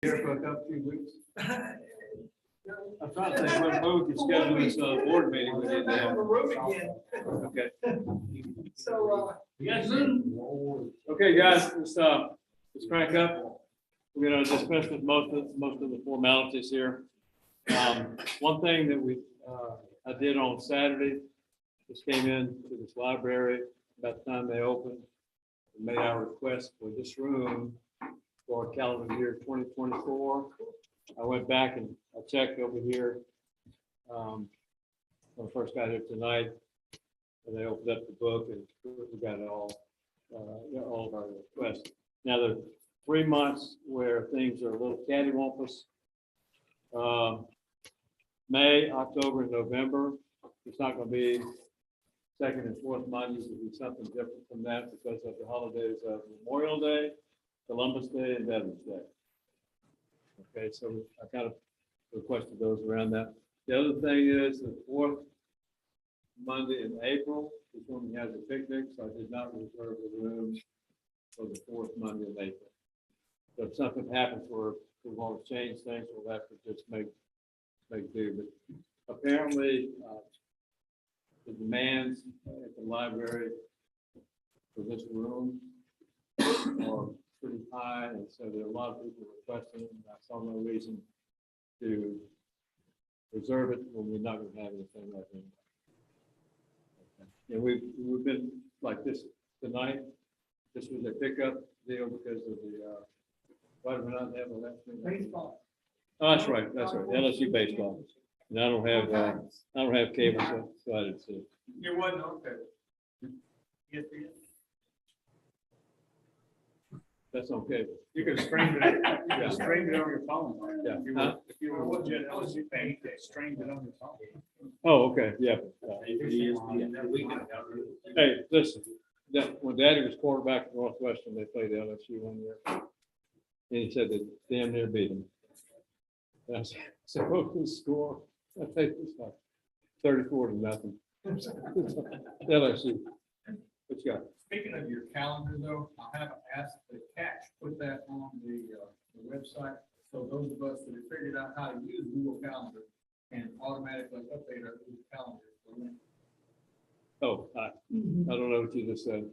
Here for a couple few weeks. I'm trying to think when we can schedule this board meeting we need to have. Okay. So, Okay, guys, let's crank up. We're gonna dispense with most of the formalities here. One thing that I did on Saturday, just came in to this library about the time they opened, and made our request for this room for calendar year 2024. I went back and I checked over here. When I first got here tonight, and they opened up the book and we got it all of our requests. Now there's 3 months where things are a little cattywampus. May, October, and November. It's not going to be second and fourth Mondays. It'll be something different from that because of the holidays of Memorial Day, Columbus Day, and Veterans Day. Okay, so I kind of requested those around that. The other thing is the fourth Monday in April is when we have the picnic, so I did not reserve the room for the fourth Monday in April. So if something happens where we want to change things, we'll have to just make do. But apparently, the demands at the library for this room are pretty high, and so there are a lot of people requesting it, and I saw no reason to reserve it when we're not going to have anything like that. And we've been like this tonight. This was a pickup deal because of the why do we not have a left wing? baseball. Oh, that's right, LSU baseball. And I don't have cable, so I didn't see it. You wasn't okay. Yes, yes. That's okay. You could stream it, you could stream it on your phone. Yeah. If you were watching it, LSU thing, you could stream it on your phone. Oh, okay, yeah. Hey, listen, when Daddy was quarterback at Northwestern, they played LSU 1 year. And he said they damn near beat him. And I said, what was the score? I think it was like 34-0. LSU. What you got? Speaking of your calendar though, I have asked the catch, put that on the website. So those of us that have figured out how to use Google Calendar can automatically update our Google Calendar. Oh, I don't know what you just said.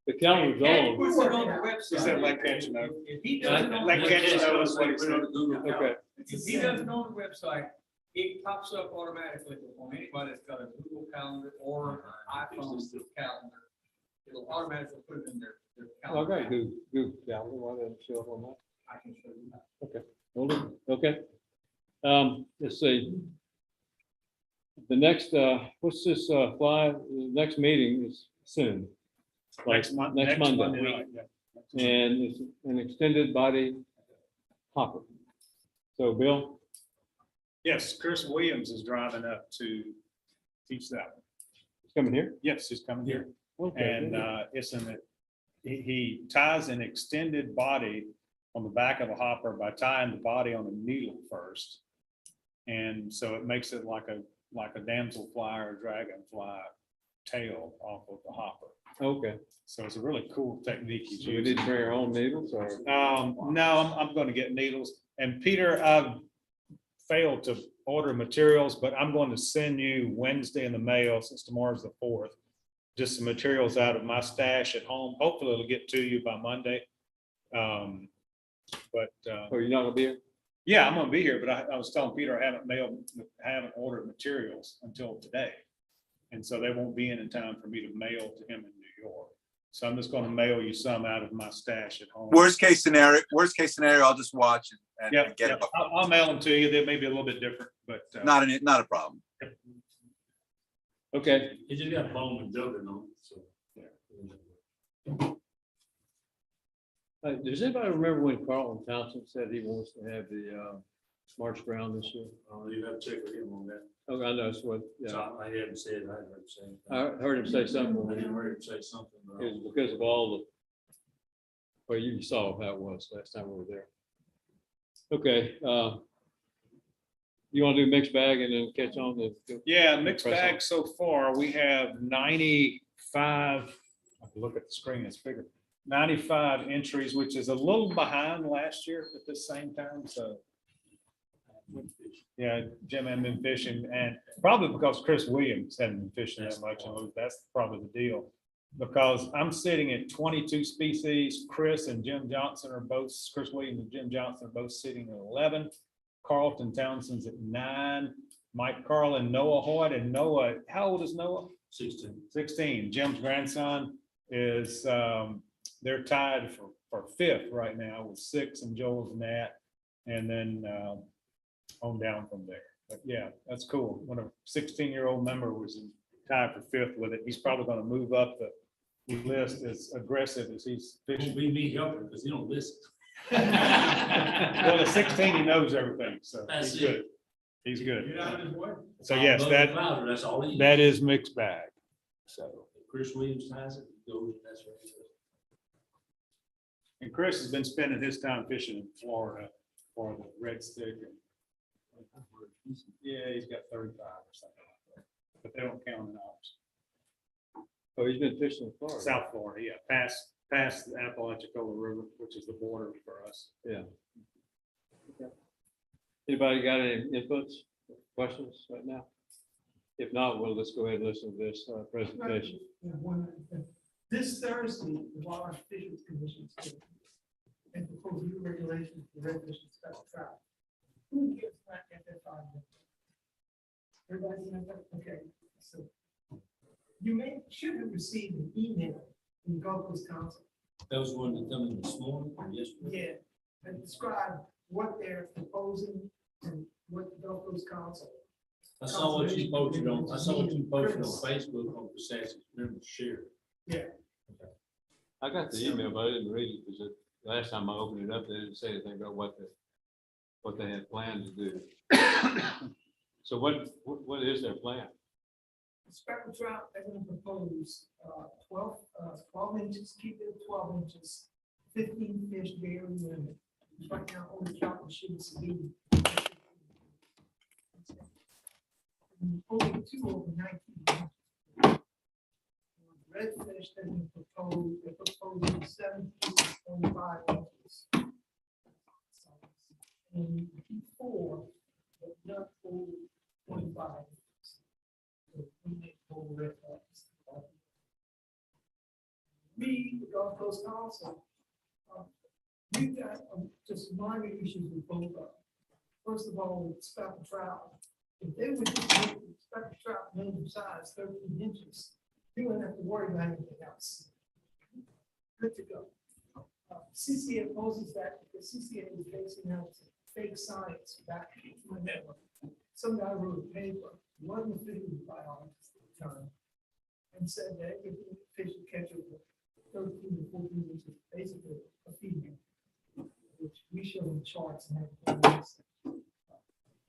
The calendar's Catch on. puts it on the website. He said, let Catch know. If he does it on the Let Catch know website, is what he said. Okay, if he does it on the website, it pops up automatically on anybody that's got a Google Calendar or iPhone calendar. It'll automatically put it in their calendar. okay, do calendar, why didn't it show up on that? I can show you that. Okay, hold it, okay. Let's see. The next, what's this, the next meeting is soon. Like next Monday. night, yeah. And it's an extended body hopper. So Bill, Yes, Chris Williams is driving up to teach that one. it's coming here? Yes, he's coming here. Okay. And it's he ties an extended body on the back of a hopper by tying the body on a needle first. And so it makes it like a damselfly or dragonfly tail off of the hopper. Okay, So it's a really cool technique he's so we using. didn't bring our own needles or? No, I'm going to get needles. And Peter, I've failed to order materials, but I'm going to send you Wednesday in the mail, since tomorrow's the 4th, just some materials out of my stash at home. Hopefully it'll get to you by Monday. Oh, you're not gonna be here? Yeah, I'm gonna be here, but I was telling Peter I haven't ordered materials until today. And so they won't be in time for me to mail to him in New York. So I'm just gonna mail you some out of my stash at home. Worst case scenario, I'll just watch and Yeah, get it. I'll mail them to you. They may be a little bit different, but Not a problem. Okay, You just got bone and jumping on it, so. does anybody remember when Carlton Thompson said he wants to have the March ground this year? You have to check with him on that. Oh, I know, it's what, So yeah, I hadn't said, I heard him say. I heard him say something. I It didn't hear him say something. but was because of all the, well, you saw how it was last time we were there. Okay, you want to do mixed bag and then catch on the? yeah, mixed bag so far. We have 95. I have to look at the screen, it's bigger. 95 entries, which is a little behind last year at the same time, so. Yeah, Jim hadn't been fishing, and probably because Chris Williams hadn't been fishing that much, and that's probably the deal. Because I'm sitting at 22 species, Chris and Jim Johnson are both, Chris Williams and Jim Johnson are both sitting at 11. Carlton Townsend's at 9, Mike Carl and Noah Hoyt, and Noah, how old is Noah? 16. 16. Jim's grandson is, they're tied for 5th right now with 6, and Joel's Nat, and then on down from there. But yeah, that's cool. When a 16-year-old member was tied for 5th with it, he's probably going to move up the list as aggressive as he's It won't fishing. be me helping because he don't listen. Well, at 16, he knows everything, so That's he's it. good. He's good. Get out of his way. So yes, Above the that cloud, that's all he. that is mixed bag. So, If Chris Williams ties it, he goes, that's right. and Chris has been spending his time fishing in Florida for the red stick. And yeah, he's got 35 or something like that, but they don't count in ours. Oh, he's been fishing in Florida. South Florida, yeah, past the Apalachicola River, which is the border for us. Yeah. Okay. Anybody got any inputs, questions right now? If not, we'll just go ahead and listen to this presentation. Yeah, one other thing. This Thursday, the Wildlife Fisheries Commission is taking and propose new regulations for red fish and special trout. Who gets that FFI? Everybody's in that, okay, so should have received an email from the Gulf Coast Council. That was one that come in this morning or yesterday. Yeah, and describe what they're proposing and what the Gulf Coast Council. I saw what you posted on Facebook on Kisatchie, remember, share. I got the email, but I didn't read it because last time I opened it up, they didn't say anything about what they had planned to do. So what is their plan? Speckled trout, they're gonna propose 12 inches, keep it at 12 inches, 15 fish daily limit. Right now, only trout should be. Only 2 over 19. Redfish, they're proposing 7.5 inches. And 4, but not full 25. So we make full redfish. We, the Gulf Coast Council, we've got just minor issues with both of them. First of all, with speckled trout, if they would just make the speckled trout minimum size 13 inches, you wouldn't have to worry about anything else. Good to go. CCA opposes that because CCA is basing out fake science back when some guy wrote a paper, wasn't a fish biologist at the time, and said that if the fish would catch over 13 to 14 inches, basically a female, which we show in charts and have.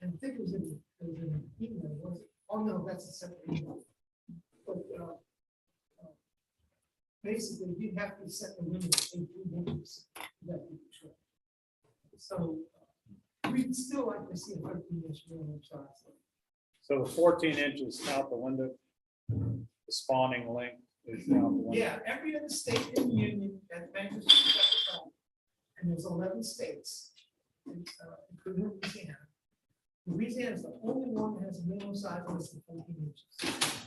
And I think it was in an email, was it? Oh, no, that's a separate email. But basically, you have to set the limit at 18 inches that we control. So we'd still like to see a 13-inch minimum size. So the 14 inches out the window, the spawning length is out the window. Yeah, every other state in the union that measures the speckled trout, and there's 11 states, including Louisiana. Louisiana is the only one that has a minimum size less than 14 inches.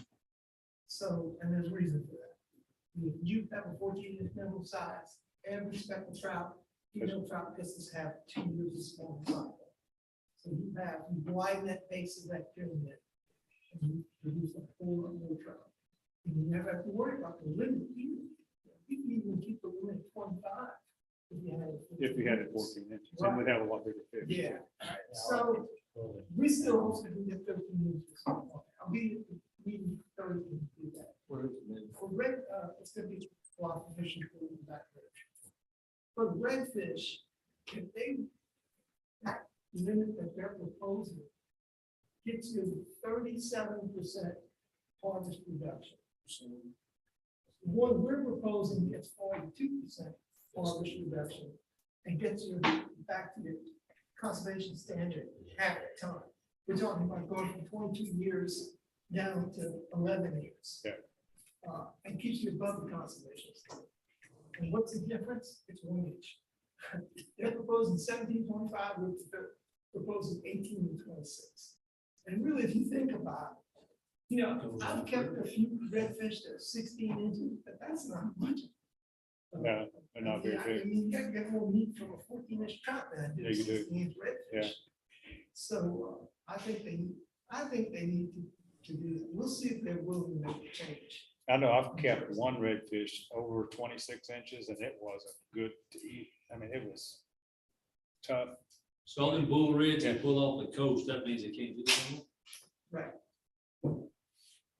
So, and there's a reason for that. If you have a 14-inch minimum size, every speckled trout, female trout pisces have 2 years of spawning cycle. So you widen that base of that pyramid, and you produce a whole lot more trout. And you never have to worry about the limit either. You can even keep the limit at 25 If you had it 14 inches, then we'd have a lot bigger fish. Yeah, so we still hope to get 13 inches. I'll be at the meeting Thursday to do that. What is it? For red, it's gonna be a lot of fishing for the back ridge. For redfish, if they, that limit that they're proposing gets you 37% harvest reduction. The one we're proposing gets 42% harvest reduction and gets you back to the conservation standard at the time. We're talking about going from 22 years down to 11 years. Yeah. And keeps you above the conservation standard. And what's the difference? It's 1 inch. They're proposing 17.5, we're proposing 18 to 26. And really, if you think about it, I've kept a few redfish that are 16 inches, but that's not much. No, they're not very I big. mean, you gotta get more meat from a 14-inch trout than I do Yeah, a you do. 16-inch redfish. Yeah. So I think they need to do that. We'll see if they're willing to make a change. I know I've kept one redfish over 26 inches and it wasn't good to eat. I mean, it was tough. So them bull rigs, they pull off the coast, that means they can't do that anymore? Right.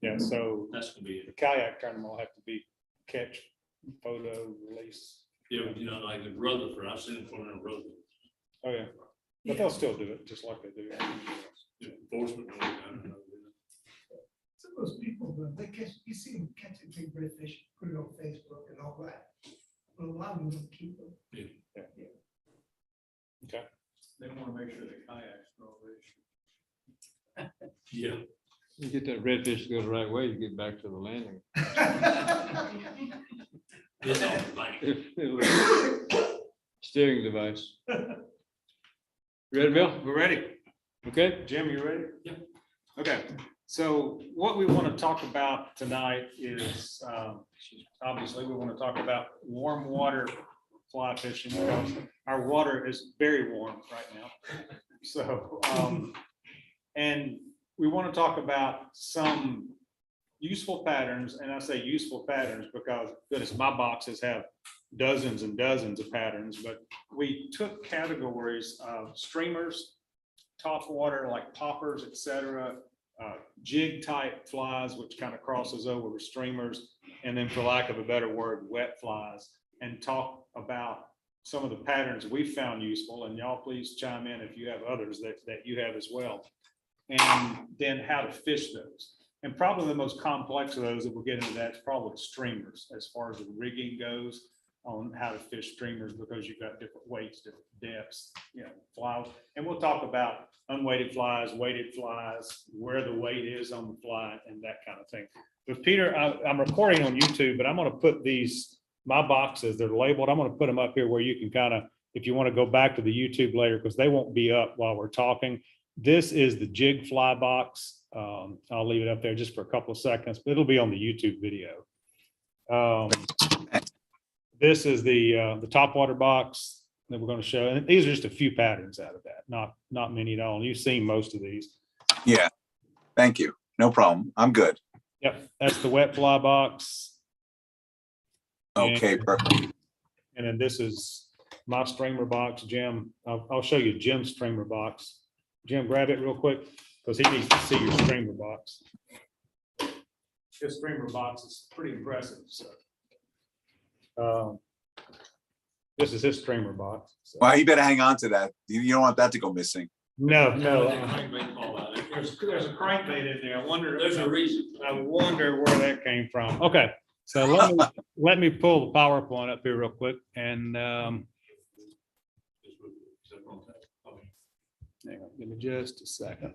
Yeah, so That's gonna be the it. kayak tournament will have to be catch, photo, release. Yeah, like in Rutherford, I've seen it from in Rutherford. Oh, yeah. But they'll still do it just like they do. Enforcement, I don't know. Some of those people, they catch, you see them catch a big redfish, put it on Facebook and all that. But a lot of them don't keep them. Okay. They want to make sure the kayaks are all ready. Yeah. You get that redfish to go the right way, you get back to the landing. It's on the bank. Steering device. You ready, Bill? We're ready. Okay? Jim, you ready? Yeah. Okay, so what we want to talk about tonight is, obviously, we want to talk about warm water fly fishing because our water is very warm right now. So, and we want to talk about some useful patterns, and I say useful patterns because, goodness, my boxes have dozens and dozens of patterns, but we took categories of streamers, top water like poppers, etc., jig type flies, which kind of crosses over with streamers, and then, for lack of a better word, wet flies, and talk about some of the patterns we found useful. And y'all please chime in if you have others that you have as well, and then how to fish those. And probably the most complex of those that we'll get into that is probably streamers, as far as the rigging goes on how to fish streamers, because you've got different weights, different depths, flies. And we'll talk about unweighted flies, weighted flies, where the weight is on the fly, and that kind of thing. But Peter, I'm recording on YouTube, but I'm going to put my boxes, they're labeled. I'm going to put them up here where you can kind of, if you want to go back to the YouTube later, because they won't be up while we're talking. This is the jig fly box. I'll leave it up there just for a couple of seconds, but it'll be on the YouTube video. This is the top water box that we're going to show. And these are just a few patterns out of that, not many at all. And you've seen most of these. Yeah, thank you. No problem. I'm good. Yep, that's the wet fly box. Okay, perfect. And then this is my streamer box, Jim. I'll show you Jim's streamer box. Jim, grab it real quick because he needs to see your streamer box. This streamer box is pretty impressive. So, this is his streamer box. So. Well, you better hang on to that. You don't want that to go missing. No. There's a crankbait in there. I wonder. There's a reason. I wonder where that came from. Okay, so let me pull the PowerPoint up here real quick, and hang on, give me just a second.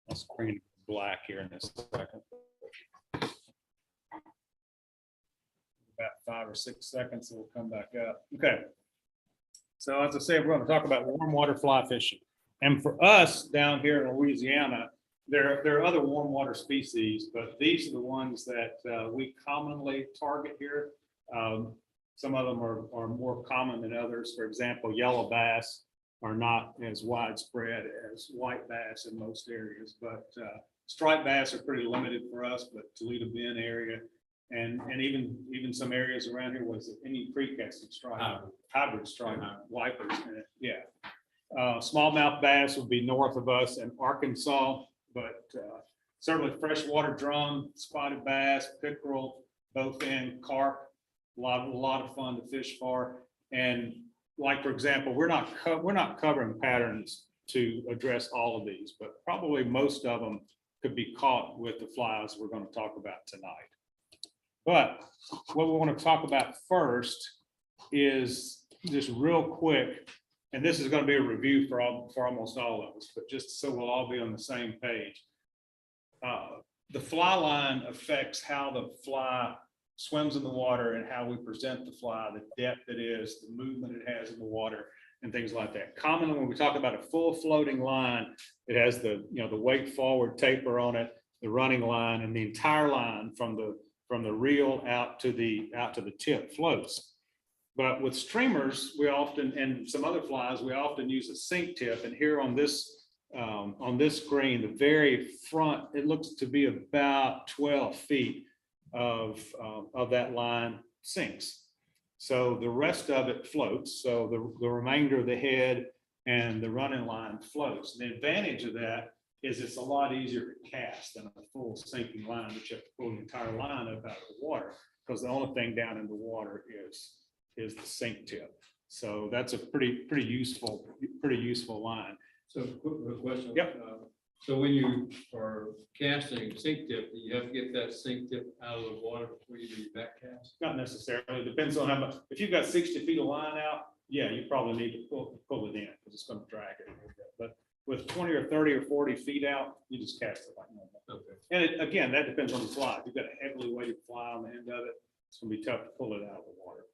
I'll screen black here in a second. About 5 or 6 seconds, it will come back up. Okay. So as I said, we're going to talk about warm water fly fishing. And for us down here in Louisiana, there are other warm water species, but these are the ones that we commonly target here. Some of them are more common than others. For example, yellow bass are not as widespread as white bass in most areas, but striped bass are pretty limited for us, but Toledo Bend area and even some areas around here, was Indian Creek has some striped, hybrid striped wipers in it. Yeah. Smallmouth bass would be north of us in Arkansas, but certainly freshwater drum, spotted bass, pickerel, bowfin, carp, a lot of fun to fish for. And like, for example, we're not covering patterns to address all of these, but probably most of them could be caught with the flies we're going to talk about tonight. But what we want to talk about first is just real quick, and this is going to be a review for almost all of us, but just so we'll all be on the same page. the fly line affects how the fly swims in the water and how we present the fly, the depth it is, the movement it has in the water, and things like that. Commonly, when we talk about a full floating line, it has the, you know, the weight forward taper on it, the running line, and the entire line from the reel out to the tip floats. But with streamers, we often, and some other flies, we often use a sink tip. And here on this screen, the very front, it looks to be about 12 feet of that line sinks. So the rest of it floats. So the remainder of the head and the running line floats. The advantage of that is it's a lot easier to cast than a full sinking line, which you have to pull the entire line up out of the water, because the only thing down in the water is the sink tip. So that's a pretty useful line. So quick question. Yep. So when you are casting sink tip, do you have to get that sink tip out of the water before you do your back cast? Not necessarily, it depends on how much, if you've got 60 feet of line out, yeah, you probably need to pull it in because it's going to drag it a little bit. But with 20 or 30 or 40 feet out, you just cast it like normal. Okay. And again, that depends on the fly. If you've got a heavily weighted fly on the end of it, it's gonna be tough to pull it out of the water.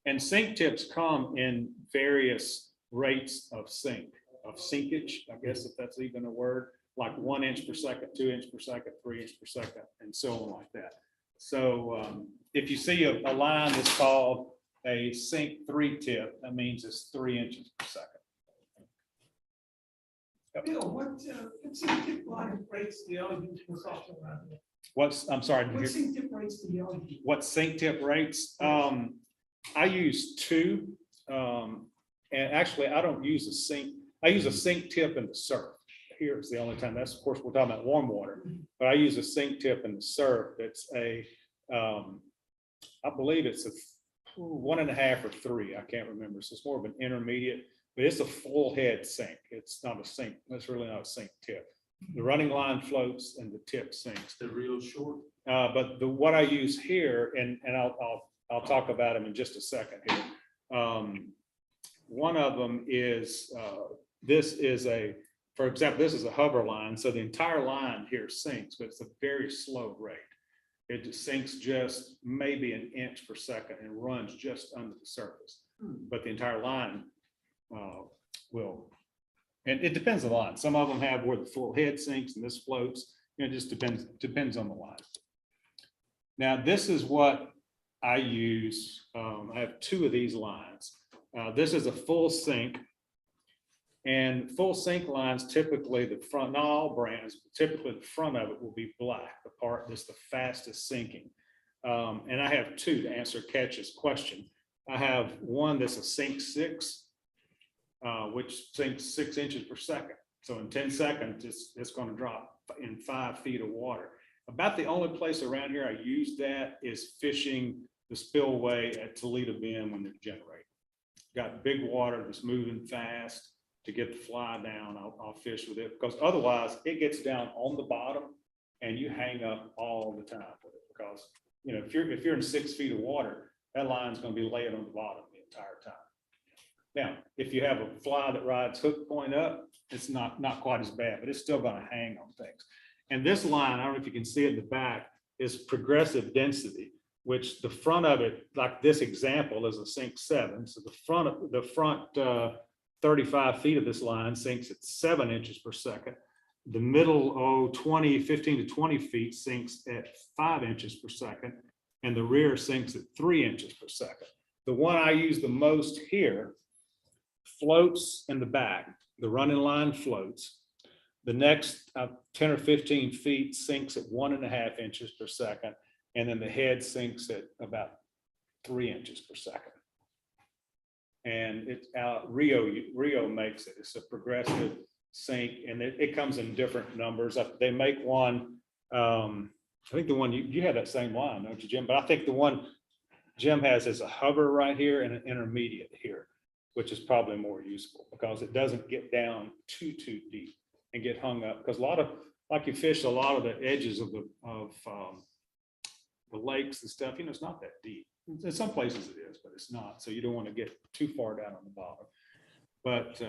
And sink tips come in various rates of sinkage, I guess, if that's even a word, like 1 inch per second, 2 inch per second, 3 inch per second, and so on like that. So if you see a line that's called a sink 3 tip, that means it's 3 inches per second. Bill, what sink tip line rates do y'all use for software around here? I'm sorry, What sink tip rates do y'all use? what sink tip rates? I use 2, and actually I don't use a sink. I use a sink tip in the surf. Here's the only time. That's, of course, we're talking about warm water, but I use a sink tip in the surf. It's I believe it's a 1.5 or 3. I can't remember. So it's more of an intermediate, but it's a full head sink. It's not a sink. That's really not a sink tip. The running line floats and the tip sinks. They're real short. But what I use here, and I'll talk about them in just a second here. One of them is for example, this is a hover line. So the entire line here sinks, but it's a very slow rate. It just sinks just maybe 1 inch per second and runs just under the surface. But the entire line will, and it depends on the line. Some of them have where the full head sinks and this floats. It just depends on the line. Now, this is what I use. I have 2 of these lines. This is a full sink. And full sink lines, typically the front, not all brands, but typically the front of it will be black, the part that's the fastest sinking. And I have 2 to answer Ketch's question. I have one that's a sink 6, which sinks 6 inches per second. So in 10 seconds, it's going to drop in 5 feet of water. About the only place around here I use that is fishing the spillway at Toledo Bend when they're generating. Got big water that's moving fast. To get the fly down, I'll fish with it, because otherwise it gets down on the bottom and you hang up all the time with it, because you know if you're in 6 feet of water, that line's going to be laying on the bottom the entire time. Now, if you have a fly that rides hook point up, it's not quite as bad, but it's still going to hang on things. And this line, I don't know if you can see it in the back, is progressive density, which the front of it, like this example, is a sink 7. So the front 35 feet of this line sinks at 7 inches per second. The middle, 15 to 20 feet sinks at 5 inches per second. And the rear sinks at 3 inches per second. The one I use the most here floats in the back. The running line floats. The next 10 or 15 feet sinks at 1.5 inches per second. And then the head sinks at about 3 inches per second. And it's Rio makes it. It's a progressive sink, and it comes in different numbers. They make one. I think the one you have that same line, don't you, Jim? But I think the one Jim has is a hover right here and an intermediate here, which is probably more useful because it doesn't get down too deep and get hung up. Because a lot of, like you fish a lot of the edges of the lakes and stuff, it's not that deep. In some places it is, but it's not. So you don't want to get too far down on the bottom. But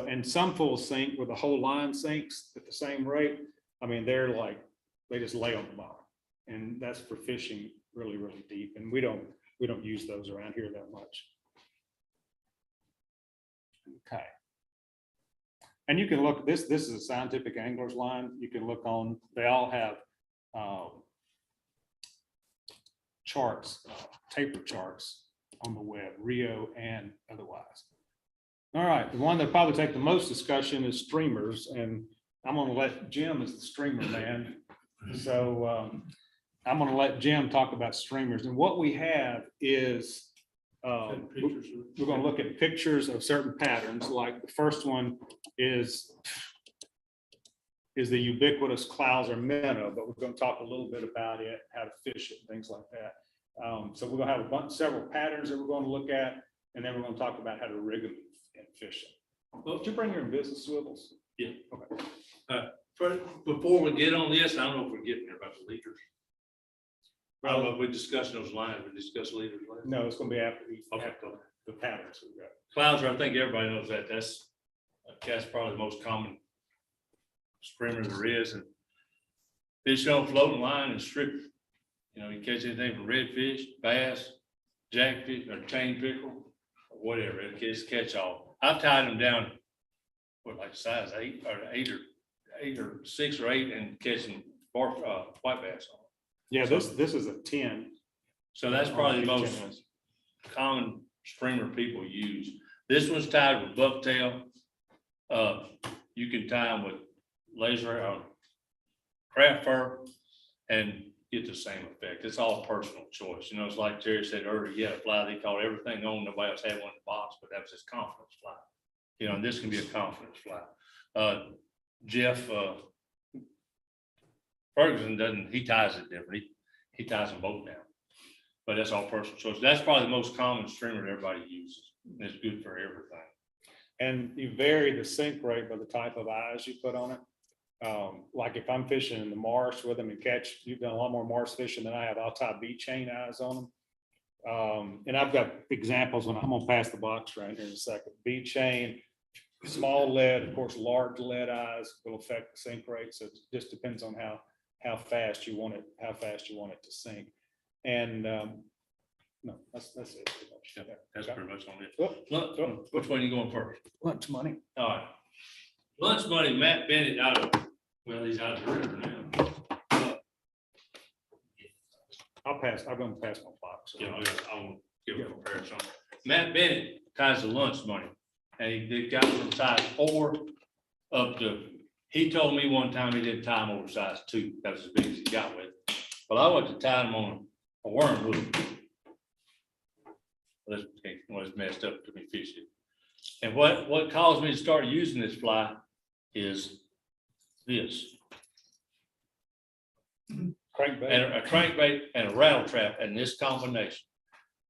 and some full sink where the whole line sinks at the same rate. I mean, they're like they just lay on the bottom. And that's for fishing really, really deep. And we don't use those around here that much. Okay. And you can look, this is a Scientific Angler's line. You can look on, they all have charts, taper charts on the web, Rio and otherwise. All right, the one that probably take the most discussion is streamers, and I'm gonna let Jim as the streamer man. So I'm gonna let Jim talk about streamers, and what we have is we're gonna look at pictures of certain patterns, like the first one is the ubiquitous clouser minnow, but we're gonna talk a little bit about it, how to fish it, things like that. So we're gonna have several patterns that we're gonna look at, and then we're gonna talk about how to rig them and fish them. Well, did you bring your business swivels? Yeah. Okay. Before we get on this, I don't know if we're getting there about the leaders. I don't know if we discussed those lines, we discussed leaders. later. No, it's gonna be after Okay. the patterns we've got. Clouser, I think everybody knows that. That's probably the most common streamer there is. And fish on floating line and strip. You know, you catch anything from redfish, bass, jackfish, or chain pickerel, or whatever. It's catch all. I've tied them down, what, like size 8 or 6 or 8, and catching white bass on. Yeah, this is a 10. So that's probably the most common streamer people use. This one's tied with bucktail. You can tie them with laser craft fur and get the same effect. It's all personal choice. You know, it's like Terry said earlier, he had a fly, they caught everything on, nobody else had one in the box, but that was his confidence fly. You know, and this can be a confidence fly. Jeff Ferguson he ties it different. He ties them both down. But that's all personal choice. That's probably the most common streamer that everybody uses. And it's good for everything. And you vary the sink rate by the type of eyes you put on it. Like if I'm fishing in the marsh with them and catch, you've done a lot more marsh fishing than I have. I'll tie bead chain eyes on them. And I've got examples when I'm gonna pass the box right here in a second. Bead chain, small lead, of course, large lead eyes will affect the sink rate. So it just depends on how fast you want it, to sink. And no, that's it. pretty much. Yeah, Yeah. that's Okay. pretty much on it. Look, Which one you going first? lunch money. All right. Lunch money, Matt Bennett he's out of the river now. I'm gonna pass my box. You know, I'll give a comparison. Matt Bennett ties the lunch money, and he got from size 4 up to, he told me one time he didn't tie him over size 2. That was as big as he got with. But I went to tie him on a worm hook. Well, it's messed up to me fishing. And what caused me to start using this fly is this. Crankbait. And a crankbait and a rattle trap, and this combination.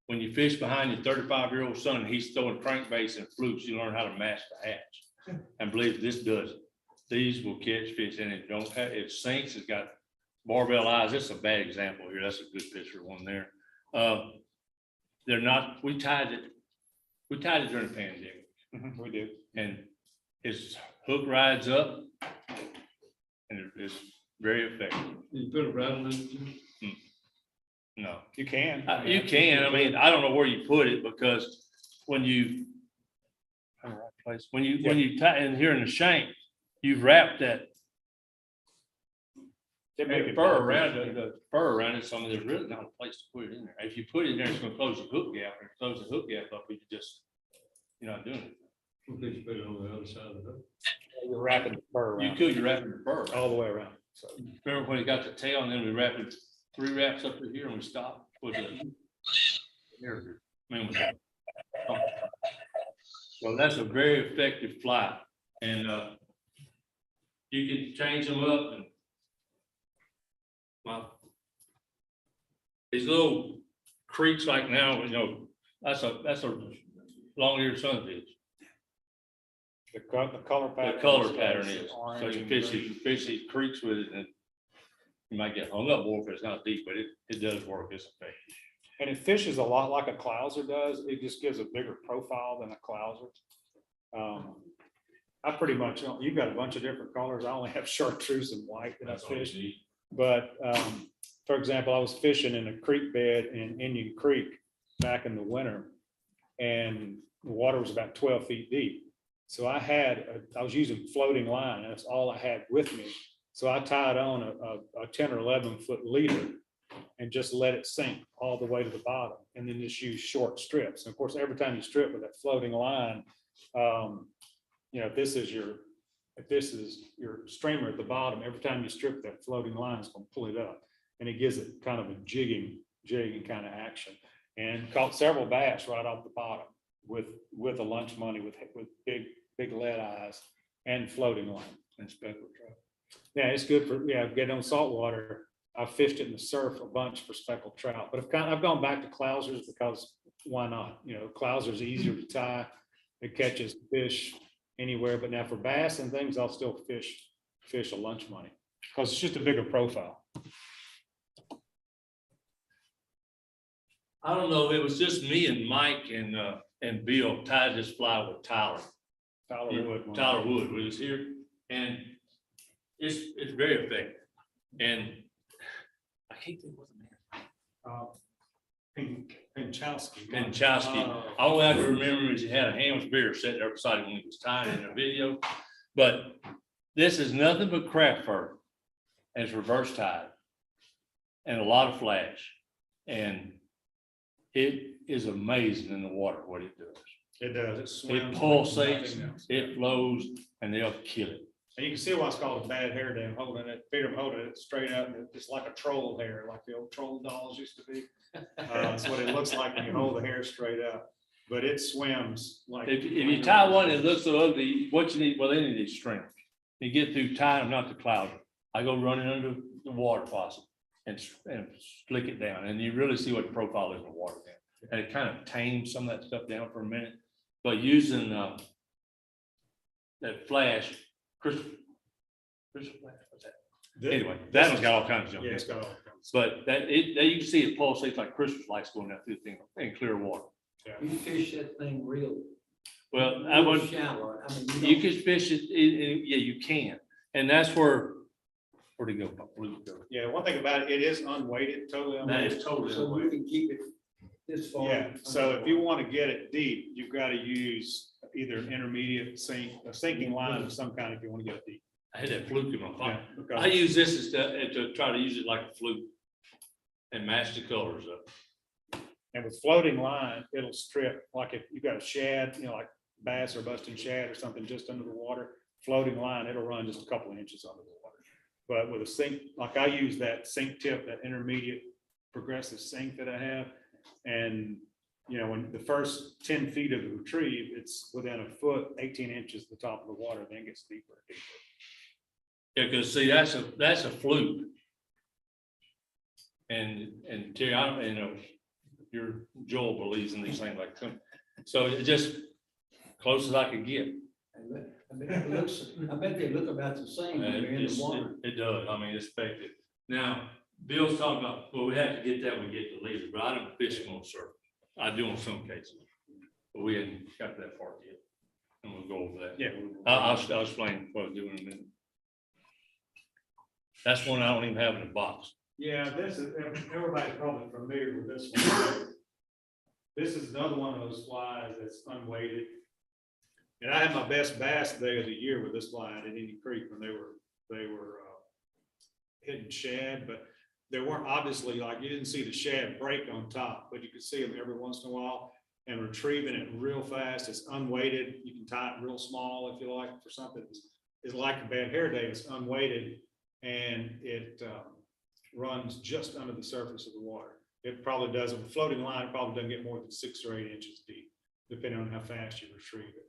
When you fish behind your 35-year-old son, and he's throwing crankbaits and flukes, you learn how to match the hatch. And believe this does it. These will catch fish, and it sinks, it's got barbell eyes. This is a bad example here. That's a good picture one there. They're not, we tied it during the pandemic. We do. And his hook rides up, and it's very effective. You put a rattle in it? No, You can. you can. I mean, I don't know where you put it, because when you tie in here in the shank, you've wrapped that They make it fur around it, the fur around it. So I mean, there's really not a place to put it in there. If you put it in there, it's going to close the hook gap. And close the hook gap up, you're not doing it. Because you put it on the other side of the hook. You're wrapping the fur around. You're wrapping the fur around. All the way around. So Remember when he got the tail, and then we wrapped it 3 wraps up to here, and we stopped with the. So that's a very effective fly, and you can change them up, and these little creeks like now, that's a long-eared sunfish. the color The pattern. color pattern is, so orange you and fish green. these creeks with it, and you might get hung up more if it's not deep, but it does work. It's effective. And it fishes a lot like a clouser does. It just gives a bigger profile than a clouser. I pretty much, you've got a bunch of different colors. I only have chartreuse and white that I That's all you fish. need. But for example, I was fishing in a creek bed in Indian Creek back in the winter, and the water was about 12 feet deep. So I was using floating line. That's all I had with me. So I tied on a 10 or 11 foot leader and just let it sink all the way to the bottom, and then just use short strips. And of course, every time you strip with that floating line, if this is your streamer at the bottom, every time you strip that floating line, it's going to pull it up, and it gives it kind of a jigging kind of action. And caught several bass right off the bottom with a lunch money with big lead eyes and floating line and speckled trout. Yeah, it's good for getting on saltwater. I've fished it in the surf a bunch for speckled trout, but I've gone back to clousers because why not? Clouser's easier to tie. It catches fish anywhere, but now for bass and things, I'll still fish a lunch money because it's just a bigger profile. I don't know, it was just me and Mike and Bill tied this fly with Tyler. Tyler Wood was here, and it's very effective. And I can't think what the name. Pinchowski. All I can remember is he had a Ham's beer sitting there beside him when he was tying in the video. But this is nothing but crap fur, and it's reverse tied, and a lot of flash, and it is amazing in the water what it does. It does. It It swims. pulsates, Like nothing else. it flows, and they'll kill it. And you can see why it's called a bad hair day. I'm holding it, Peter, I'm holding it straight up. It's like a troll hair, like the old troll dolls used to be. That's what it looks like when you hold the hair straight up, but it swims like. If you tie one that looks so ugly, what you need, well, they need is strength. You get through tying them, not the cloud. I go running under the water faucet and slick it down, and you really see what the profile is in the water then. And it kind of tames some of that stuff down for a minute, but using that flash, crystal flash, what's that? Anyway, that one's got all kinds of junk. Yeah, it's got all kinds. But that you can see it pulsates like Christmas lights going down through the thing in clear water. You fish that thing real. Well, I would, Shallow. I mean, you don't- can fish it, yeah, you can. And that's where'd it go? Where'd it go? Yeah, one thing about it, it is unweighted, totally That unweighted. is totally So you unbelievable. can keep it this far. Yeah, so if you want to get it deep, you've got to use either an intermediate a sinking line of some kind if you want to get it deep. I had that fluke in my Yeah, pocket. because- I use this as to try to use it like a fluke and match the colors up. And with floating line, it'll strip, like if you've got a shad, like bass or busting shad or something just under the water, floating line, it'll run just a couple of inches under the water. But with a sink, like I use that sink tip, that intermediate progressive sink that I have. And, when the first 10 feet of the retrieve, it's within a foot, 18 inches the top of the water, then it gets deeper and deeper. Yeah, because see, that's a fluke. And Terry, your Joel believes in these things like that. So it just close as I could get. I bet they look about the same when they're in the water. It does. I mean, it's effective. Now, Bill's talking about, well, we have to get that when we get the leader, but I don't fish on surf. I do in some cases, but we hadn't got that far yet. And we'll go over that. Yeah. I'll explain what I'm doing in a minute. That's one I don't even have in a box. Yeah, this is, everybody's probably familiar with this one. This is another one of those flies that's unweighted. And I had my best bass day of the year with this fly at Indian Creek when they were hitting shad, but there weren't obviously, like, you didn't see the shad break on top, but you could see them every once in a while and retrieving it real fast. It's unweighted. You can tie it real small if you like for something. It's like a bad hair day. It's unweighted and it runs just under the surface of the water. It probably doesn't, floating line probably doesn't get more than 6 or 8 inches deep, depending on how fast you retrieve it.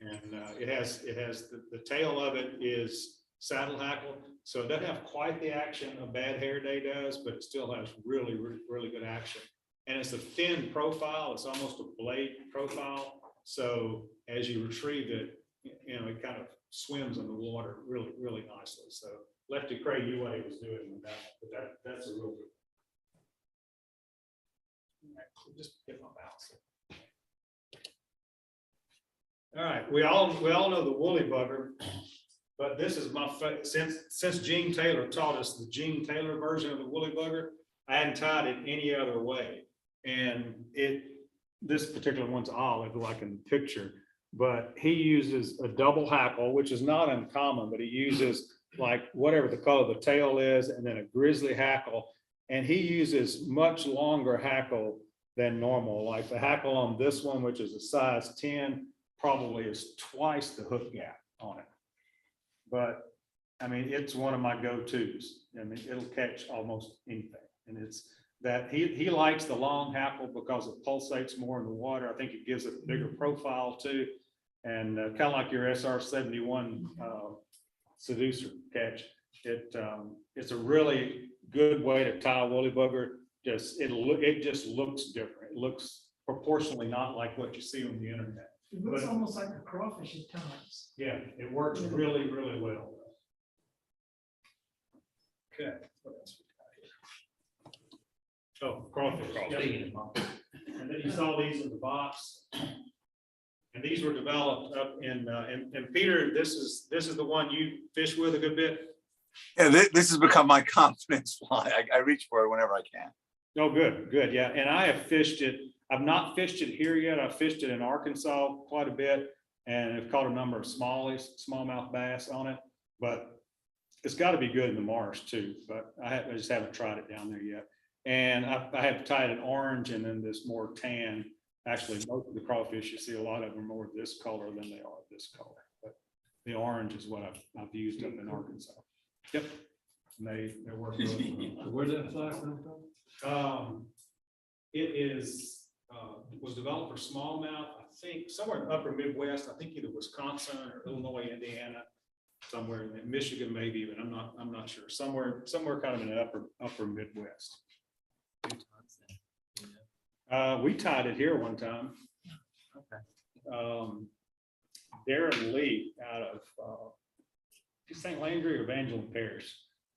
And it has the tail of it is saddle hackle, so it doesn't have quite the action a bad hair day does, but it still has really, really, really good action. And it's a thin profile. It's almost a blade profile. So as you retrieve it, it kind of swims in the water really, really nicely. So Lefty Craig UA was doing that, but that's a real good. Just get my mouse. All right, we all know the woolly bugger. But this is my, since Gene Taylor taught us the Gene Taylor version of the woolly bugger, I hadn't tied it any other way. And this particular one's olive, like in the picture, but he uses a double hackle, which is not uncommon, but he uses like whatever the color of the tail is, and then a grizzly hackle. And he uses much longer hackle than normal. Like the hackle on this one, which is a size 10, probably is twice the hook gap on it. But I mean, it's one of my go-tos. I mean, it'll catch almost anything. And it's that he likes the long hackle because it pulsates more in the water. I think it gives it a bigger profile too. And kind of like your SR-71 seducer catch. It's a really good way to tie a woolly bugger. It just looks different. It looks proportionally not like what you see on the internet. It looks But- almost like a crawfish at times. Yeah, it works really, really well. Okay. What else we got here? Oh, crawfish. Yep. And then you saw these in the box. And these were developed up in Peter, this is the one you fish with a good bit? Yeah, this has become my confidence fly. I reach for it whenever I can. Oh, good, good, yeah. And I have fished it. I've not fished it here yet. I've fished it in Arkansas quite a bit and have caught a number of smallmouth bass on it. But it's got to be good in the marsh too. But I just haven't tried it down there yet. And I have tied an orange and then this more tan. Actually, most of the crawfish you see, a lot of them are more this color than they are this color. But the orange is what I've used up in Arkansas. Yep. And they're working. Really well. Where's that fly come from? It is, was developed for smallmouth, I think, somewhere in the upper Midwest, I think either Wisconsin or Illinois, Indiana, somewhere in Michigan, maybe, but I'm not sure. Somewhere kind of in the upper Midwest. We tied it here one time. Okay. Darren Lee out of St. Landry or Evangeline Parish.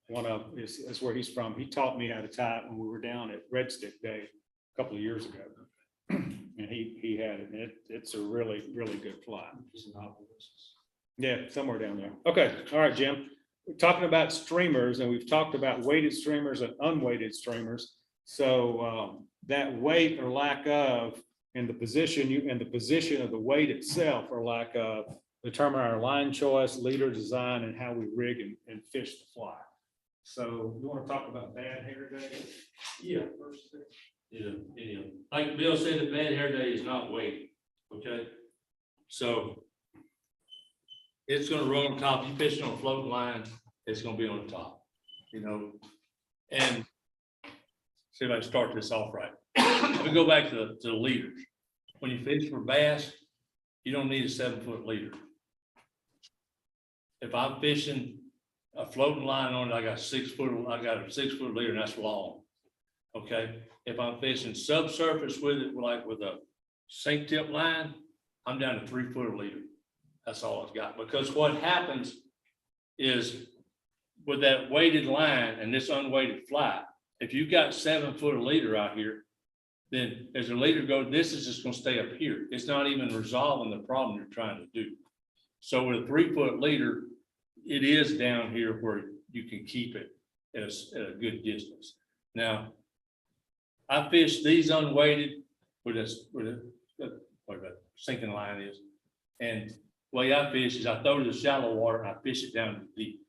One of is where he's from. He taught me how to tie it when we were down at Red Stick Day a couple of years ago. And he had it. And it's a really, really good fly. Yeah, somewhere down there. Okay. All right, Jim. We're talking about streamers, and we've talked about weighted streamers and unweighted streamers. So that weight or lack of, and the position of the weight itself or lack of, determine our line choice, leader design, and how we rig and fish the fly. So you want to talk about bad hair day? Yeah. Yeah. Like Bill said, the bad hair day is not weighted, okay? So it's gonna run on top. You fishing on a floating line, it's gonna be on the top, you know? And see if I can start this off right. We go back to the leaders. When you fish for bass, you don't need a 7-foot leader. If I'm fishing a floating line on it, I got a 6-foot leader, and that's long. Okay, if I'm fishing subsurface with it, like with a sink tip line, I'm down to 3-foot leader. That's all I've got. Because what happens is with that weighted line and this unweighted fly, if you've got 7-foot leader out here, then as the leader goes, this is just going to stay up here. It's not even resolving the problem you're trying to do. So with a 3-foot leader, it is down here where you can keep it at a good distance. Now, I fish these unweighted with what a sinking line is. And the way I fish is I throw to the shallow water and I fish it down to the deep.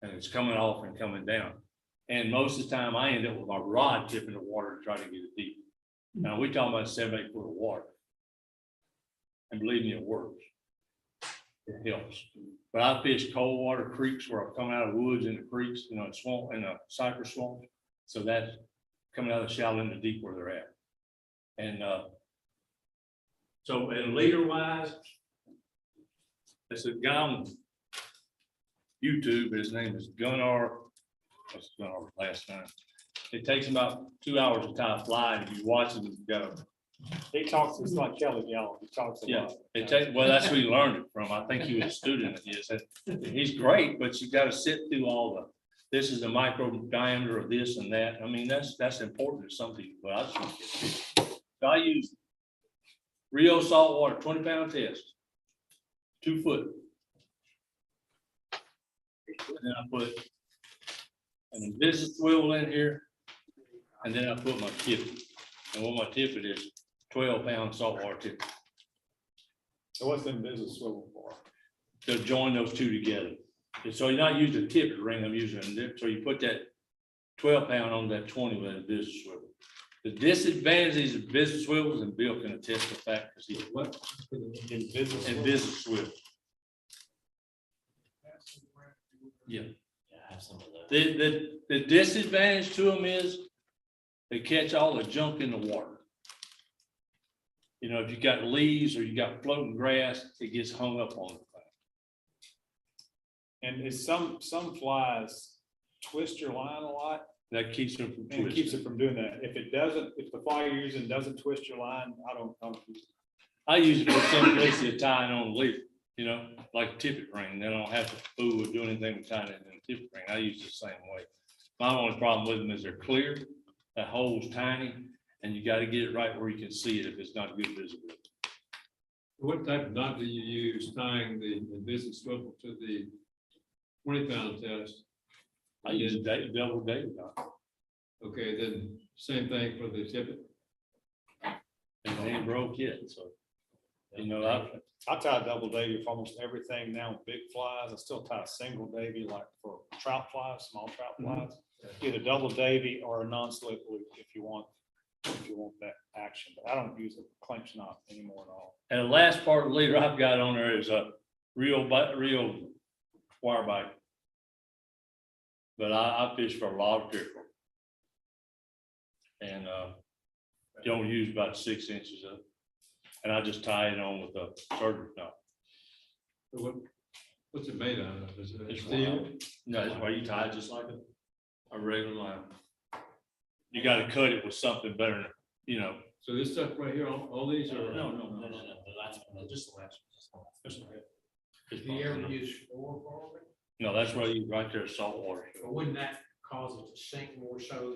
And it's coming off and coming down. And most of the time I end up with my rod tipping the water to try to get it deep. Now we're talking about 7-8 foot of water. And believe me, it works. It helps. But I fish cold water creeks where I'm coming out of woods in the creeks, you know, swamp and a cypress swamp. So that's coming out of the shallow and the deep where they're at. And so and leader wise, there's a guy on YouTube, his name is Gunnar. What's Gunnar's last name? It takes him about 2 hours to tie a fly and you watch him go. He talks, it's like Kelly Gallo. He talks a lot. Well, that's who he learned it from. I think he was a student of his. And he's great, but you got to sit through all the, this is the micro diameter of this and that. I mean, that's important to some people, but I just want to get it. So I use Rio saltwater 20-pound test, 2 foot. and then I put an business swivel in here, and then I put my tippet. And what my tippet is, 12-pound saltwater tippet. So what's the business swivel for? To join those two together. And so you're not using a tippet ring, I'm using so you put that 12-pound on that 20 with a business swivel. The disadvantages of business swivels, and Bill can attest to the fact, because he what In business. in business swivel. Yeah. The disadvantage to them is they catch all the junk in the water. You know, if you got leaves or you got floating grass, it gets hung up on it. And it's some flies twist your line a lot, That keeps them from and it keeps twisting. it from doing that. If it doesn't, if the fly you're using doesn't twist your line, I don't use it. I use it for simplicity of tying on a leaf, you know, like a tippet ring. They don't have to fool or do anything with tying it in a tippet ring. I use it the same way. My only problem with them is they're clear, that hole's tiny, and you gotta get it right where you can see it if it's not good visibility. What type of knot do you use tying the business swivel to the 20-pound test? I use a double David knot, Okay, then same thing for the tippet. and they ain't broke yet, so. You know, I tie a double Davy for almost everything now with big flies. I still tie a single Davy like for trout flies, small trout flies. Either double Davy or a non-slip loop if you want that action. But I don't use a clinch knot anymore at all. and the last part of the leader I've got on there is a real wire bite. But I fish for a lot of pickerel. And don't use about 6 inches of it. And I just tie it on with a surgery knot. What's it made out of? Is it It's steel? No, it's why you tie it just like a regular line. You gotta cut it with something better, you know. So this stuff right here, all these are? No, The last one, just the last one. It's Do you ever fine. use fluorocarbon? No, that's why you right there, salt water. Or wouldn't that cause it to sink more so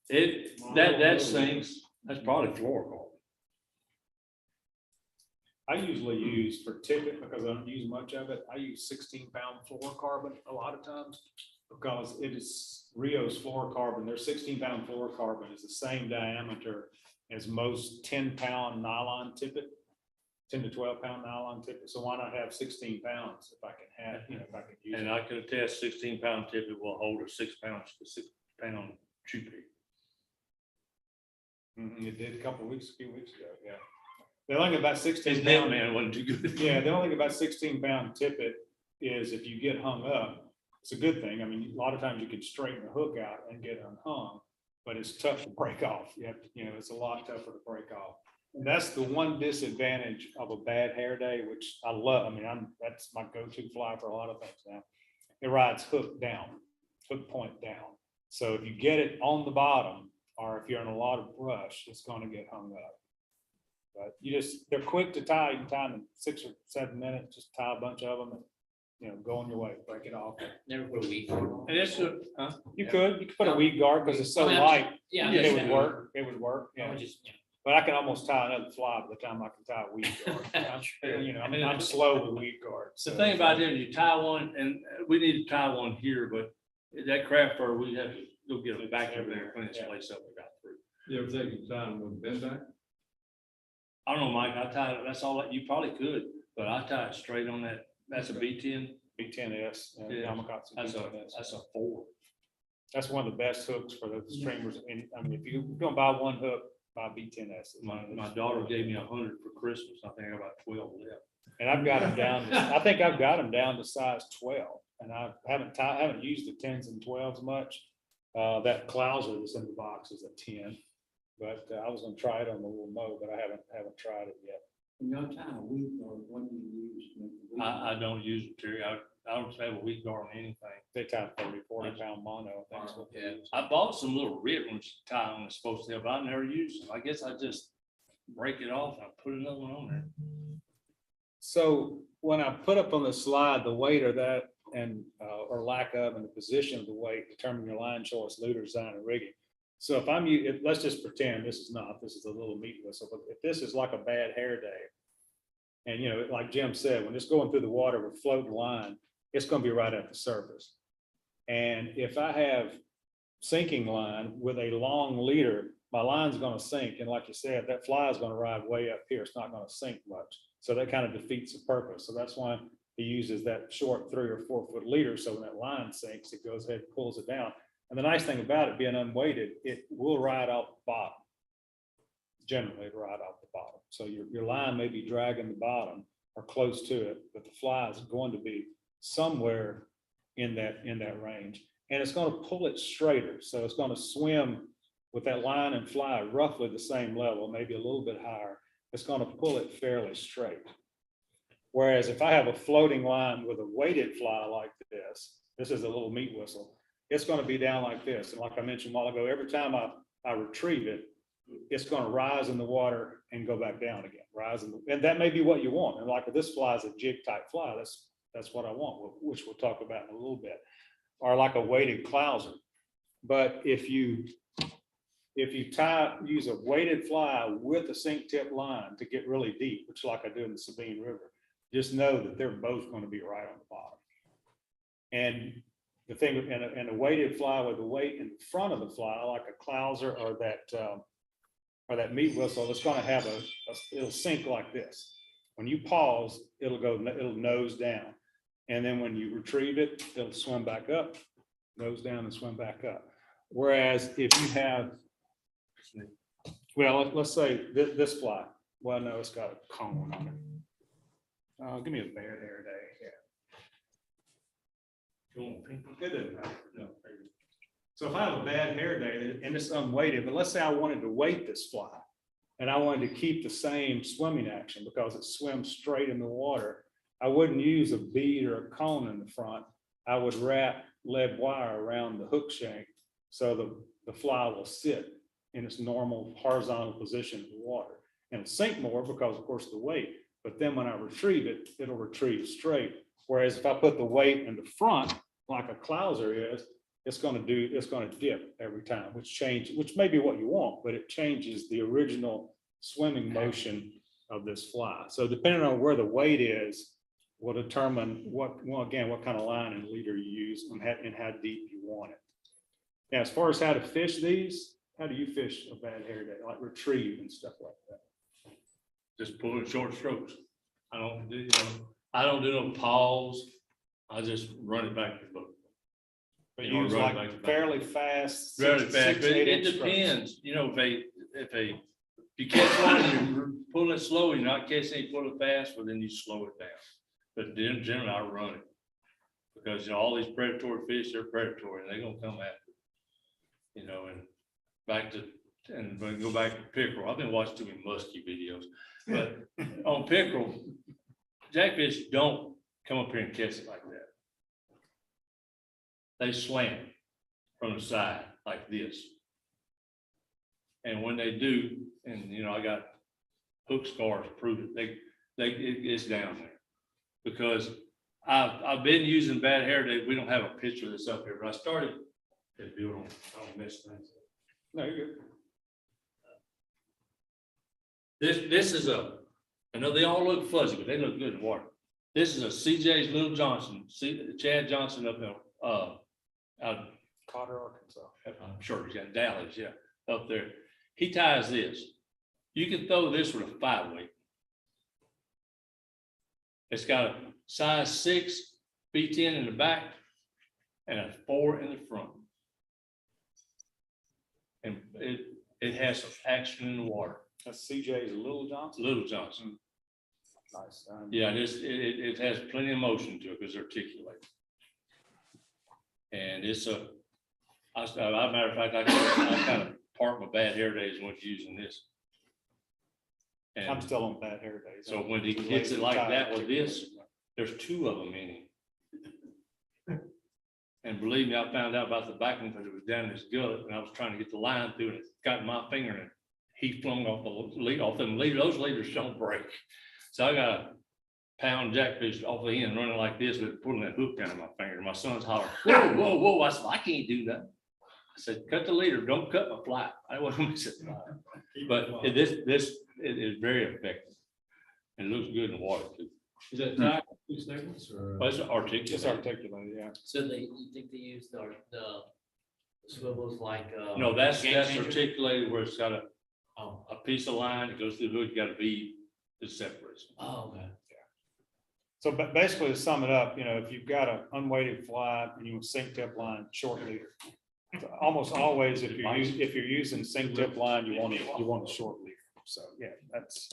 than? That sinks, that's probably fluorocarbon. I usually use for tippet, because I don't use much of it, I use 16-pound fluorocarbon a lot of times. Because it is Rio's fluorocarbon, their 16-pound fluorocarbon is the same diameter as most 10-pound nylon tippet, 10 to 12-pound nylon tippet. So why not have 16 pounds if I can have, if I could use And it. I could attest 16-pound tippet will hold a 6-pound chew pig. It did a few weeks ago, yeah. The only thing about His 16 net pound, man wasn't too good. yeah, the only thing about 16-pound tippet is if you get hung up, it's a good thing. I mean, a lot of times you can straighten the hook out and get unhung, but it's tough to break off. You have to, it's a lot tougher to break off. And that's the one disadvantage of a bad hair day, which I love. I mean, that's my go-to fly for a lot of things now. It rides hook down, hook point down. So if you get it on the bottom, or if you're in a lot of brush, it's going to get hung up. But they're quick to tie. You can tie them in 6 or 7 minutes, just tie a bunch of them and, go on your way, break it off. Never put a weed guard on? And it's good, huh? You could put a weed guard because it's so light, Yeah. it would work, yeah. I just, But I can almost tie another fly by the time I can tie a weed guard. I'm slow with weed guards. The so- thing about it is you tie one, and we need to tie one here, but that craft fur, we have to go get it back over there, clean this place up, we got through. You ever think of tying with bend back? I don't know, Mike, I tie it, that's all, you probably could, but I tie it straight on that, that's a B10, B10S. Yeah. Yamakatsu that's a, B10S. that's a 4. That's one of the best hooks for the streamers. And I mean, if you're gonna buy one hook, buy B10S. My daughter gave me 100 for Christmas, I think I got about 12 left. And I've got them down, I think I've got them down to size 12, and I haven't used the 10s and 12s much. That Clouser that's in the box is a 10, but I was gonna try it on the little Mo, but I haven't tried it yet. when you're tying a weed guard, what do you use? to make the weed I don't use material, I don't have a weed guard on anything. They tie 30, 40-pound mono. I think is what they use. I bought some little red ones to tie on, it's supposed to have, but I never used them. I guess I just break it off and I put another one on there. So when I put up on the slide, the weight or that, and or lack of, and the position of the weight determine your line choice, leader design, and rigging. So if let's just pretend this is a little meat whistle, but if this is like a bad hair day, and like Jim said, when it's going through the water with floating line, it's gonna be right at the surface. And if I have sinking line with a long leader, my line's gonna sink, and like you said, that fly is gonna ride way up here, it's not gonna sink much. So that kind of defeats the purpose, so that's why he uses that short 3 or 4 foot leader, so when that line sinks, it goes ahead and pulls it down. And the nice thing about it being unweighted, it will ride off the bottom. Generally, it'll ride off the bottom, so your line may be dragging the bottom or close to it, but the fly is going to be somewhere in that range. And it's gonna pull it straighter, so it's gonna swim with that line and fly roughly the same level, maybe a little bit higher. It's gonna pull it fairly straight. Whereas if I have a floating line with a weighted fly like this is a little meat whistle, it's gonna be down like this. And like I mentioned a while ago, every time I retrieve it, it's gonna rise in the water and go back down again, and that may be what you want. And like this fly is a jig type fly, that's what I want, which we'll talk about in a little bit, or like a weighted clouser. But if you use a weighted fly with a sink tip line to get really deep, which like I do in the Sabine River, just know that they're both going to be right on the bottom. And the thing, and a weighted fly with the weight in front of the fly, like a clouser or that meat whistle, it's going to have it'll sink like this. When you pause, it'll nose down. And then when you retrieve it, it'll swim back up, nose down and swim back up. Whereas if you have, well, let's say this fly, well, no, it's got a cone on it. Give me a bad hair day. Yeah. It doesn't matter. No. So if I have a bad hair day and it's unweighted, but let's say I wanted to weight this fly and I wanted to keep the same swimming action because it swims straight in the water, I wouldn't use a bead or a cone in the front. I would wrap lead wire around the hook shank so the fly will sit in its normal horizontal position in the water. And it'll sink more because, of course, of the weight. But then when I retrieve it, it'll retrieve straight. Whereas if I put the weight in the front, like a clouser is, it's going to dip every time, which may be what you want, but it changes the original swimming motion of this fly. So depending on where the weight is, will determine what kind of line and leader you use and how deep you want it. Now, as far as how to fish these, how do you fish a bad hair day, like retrieve and stuff like that? Just pull in short strokes. I don't do no pause. I just run it back to the boat. But You know, use run it like back to back. fairly fast. Very six, fast, but 8 it inch strokes. depends, if you catch one and you're pulling it slow, you're not catching it, pull it fast, well, then you slow it down. But then generally I run it. Because, all these predatory fish, they're predatory, and they're gonna come after it. And we go back to pickerel. I've been watching too many musky videos, but on pickerel, jackfish don't come up here and catch it like that. They slam from the side like this. And when they do, and I got hook scars to prove it, it's down there. Because I've been using bad hair day. We don't have a picture of this up here, but I started. I don't miss things. No, you're good. This is I know they all look fuzzy, but they look good in the water. This is a CJ's Little Johnson, Chad Johnson up there, out Cotter, Arkansas. I'm sure he's got Dallas, yeah, up there. He ties this. You can throw this with a 5-weight. It's got a size 6 B10 in the back and a 4 in the front. And it has some action in the water. That's CJ's Little Johnson. Little Johnson. Nice. Yeah, it has plenty of motion to it because it's articulated. And it's matter of fact, I kind of parked my bad hair days when using this. And I'm still on bad hair days. so when he gets it like that with this, there's 2 of them in him. And believe me, I found out about the back one because it was down his gullet and I was trying to get the line through and it got in my finger and he flung off the lead, off them leaders. Those leaders don't break. So I got a pound jackfish off the end running like this with pulling that hook down in my finger. My son's hollering, whoa, whoa, whoa. I said, I can't do that. I said, cut the leader, don't cut my fly. I wasn't miss it. But this is very effective. And it looks good in the water too. Is that tiger? Well, it's Just articulated. articulated, yeah. So you think they use the swivels like, No, that's game changer? articulated where it's got Oh, a piece of line that goes through the hood, you got a V that separates. oh, okay. So but basically to sum it up, if you've got an unweighted fly and you want sink tip line, short leader. Almost always, if you're using sink tip line, you want a short leader. So, yeah, that's.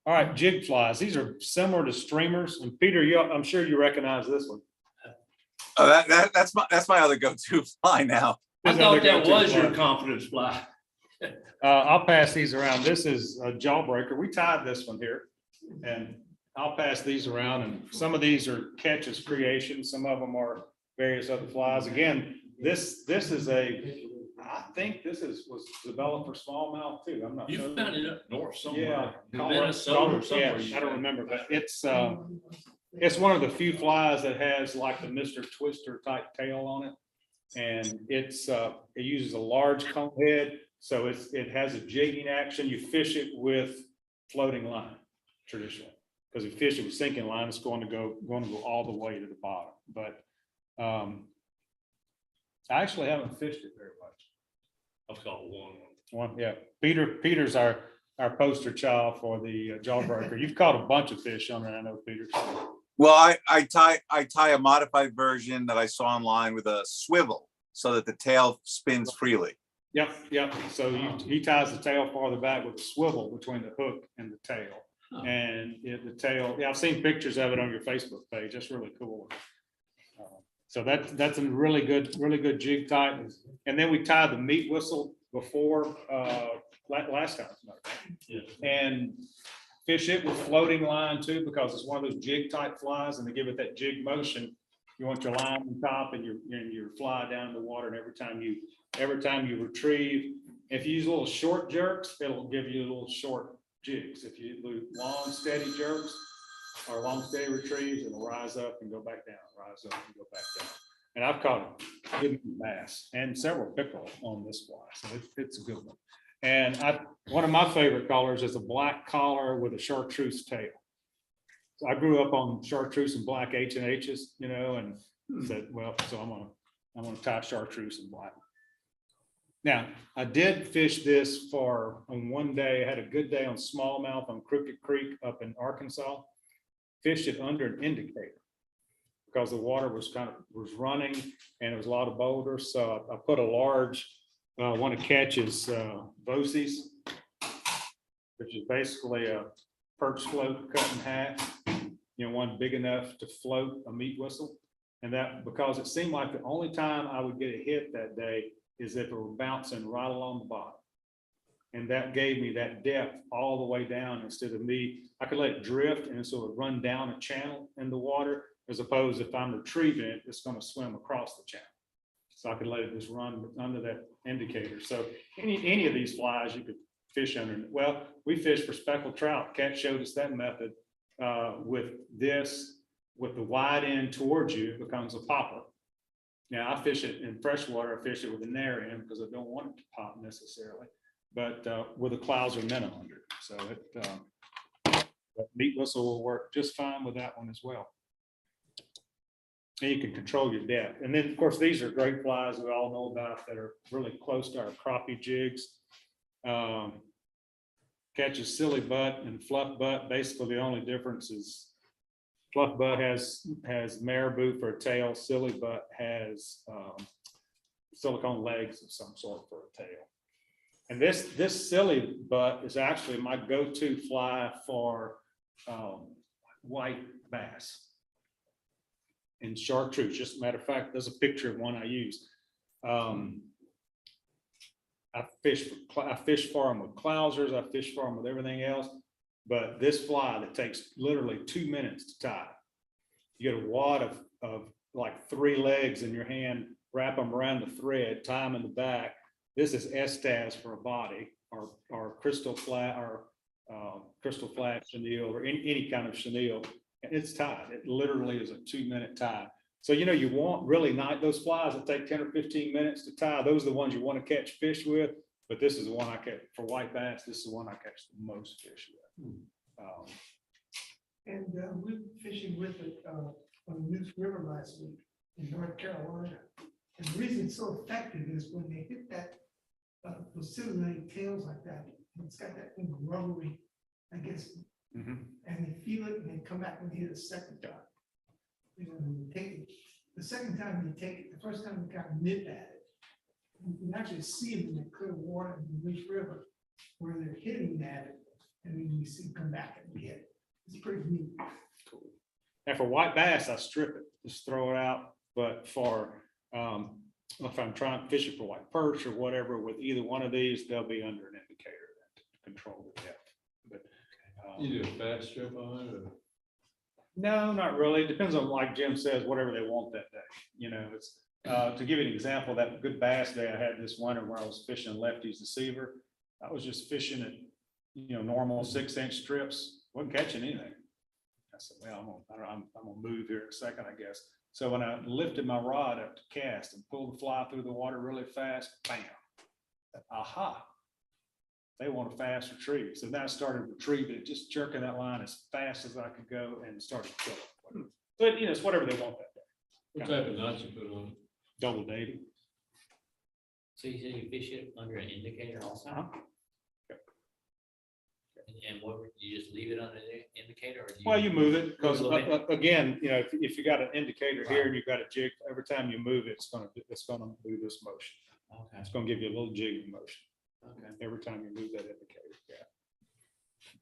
All right, jig flies. These are similar to streamers. And Peter, I'm sure you recognize this one. Oh, that's my other go-to fly now. I This thought other that go-to was fly. your confidence fly. I'll pass these around. This is a jawbreaker. We tied this one here. And I'll pass these around, and some of these are Catch's creation. Some of them are various other flies. Again, this is I think this was developed for smallmouth too. I'm not You sure. found it up north Yeah. somewhere. Minnesota or somewhere. Yeah, I don't remember, but it's one of the few flies that has like the Mr. Twister type tail on it. And it uses a large cone head, so it has a jigging action. You fish it with floating line traditionally. Because if you fish it with sinking line, it's going to go all the way to the bottom. But I actually haven't fished it very much. I've caught one. Yeah. Peter's our poster child for the jawbreaker. You've caught a bunch of fish on it, I know, Peter. Well, I tie a modified version that I saw online with a swivel so that the tail spins freely. Yep. So he ties the tail farther back with a swivel between the hook and the tail. Oh. And the tail, I've seen pictures of it on your Facebook page. That's really cool. So that's a really good jig tight. And then we tied the meat whistle before last time. Yeah. And fish it with floating line too, because it's one of those jig type flies, and to give it that jig motion, you want your line on top and your fly down in the water. And every time you retrieve, if you use little short jerks, it'll give you little short jigs. If you do long steady jerks or long steady retrieves, it'll rise up and go back down, rise up and go back down. And I've caught a good bass and several pickerel on this fly, so it's a good one. And one of my favorite colors is a black collar with a chartreuse tail. So I grew up on chartreuse and black H&H's, and said, well, so I'm gonna tie chartreuse and black. Now, I did fish this on one day. I had a good day on smallmouth on Crooked Creek up in Arkansas. Fished it under an indicator because the water was running and there was a lot of boulders. So I put a large, one of Catch's Bosies, which is basically a perch float cut in half, one big enough to float a meat whistle. And that, because it seemed like the only time I would get a hit that day is if it were bouncing right along the bottom. And that gave me that depth all the way down instead of I could let it drift and so it would run down a channel in the water, as opposed if I'm retrieving it, it's going to swim across the channel. So I could let it just run under that indicator. So any of these flies you could fish under. Well, we fish for speckled trout. Cat showed us that method with the wide end towards you, it becomes a popper. Now I fish it in freshwater, I fish it with a narrow end because I don't want it to pop necessarily, but with a Clouser minnow under it. So meat whistle will work just fine with that one as well. And you can control your depth. And then of course, these are great flies we all know about that are really close to our crappie jigs. Catches silly butt and fluff butt. Basically the only difference is fluff butt has marabou for a tail. Silly butt has silicone legs of some sort for a tail. And this silly butt is actually my go-to fly for white bass and chartreuse. Just a matter of fact, there's a picture of one I use. I fish for them with Clousers. I fish for them with everything else. But this fly that takes literally 2 minutes to tie, you get a wad of like 3 legs in your hand, wrap them around the thread, tie them in the back. This is Estes for a body, or crystal flat, or crystal flat chenille, or any kind of chenille, and it's tied. It literally is a 2-minute tie. So you want really not those flies that take 10 or 15 minutes to tie. Those are the ones you want to catch fish with. But this is the one I catch for white bass. This is the one I catch the most fish with. And we were fishing with it on the News River last week in North Carolina. And the reason it's so effective is when they hit that, those silhouette tails like that, it's got that thing rubbery, I guess, Mhm. and they feel it and they come back and hit it a second time. You know, and they take it, the second time they take it, the first time they got nip at it. You can actually see them in the clear water in the News River where they're hitting at it, and then you see them come back and hit it. It's pretty neat. And for white bass, I strip it, just throw it out. But for, if I'm trying to fish it for white perch or whatever, with either one of these, they'll be under an indicator to control the depth. But You do a fast strip on it, or? no, not really. It depends on, like Jim says, whatever they want that day. You know, it's, to give you an example, that good bass day I had this winter where I was fishing lefties deceiver. I was just fishing at, normal 6-inch strips, wasn't catching anything. I said, well, I'm gonna move here in a second, I guess. So when I lifted my rod up to cast and pulled the fly through the water really fast, bam, aha. They want a fast retrieve. So then I started retrieving it, just jerking that line as fast as I could go and started killing. But, it's whatever they want that day. What type of knots you put on it? Double dating. So you said you fish it under an indicator also? Uh-huh. And what, you just leave it under the indicator or? Well, you move it because Move it. again, if you got an indicator here and you've got a jig, every time you move it, it's gonna do this motion. Okay, It's gonna give you a little jigging motion okay. every time you move that indicator. Yeah.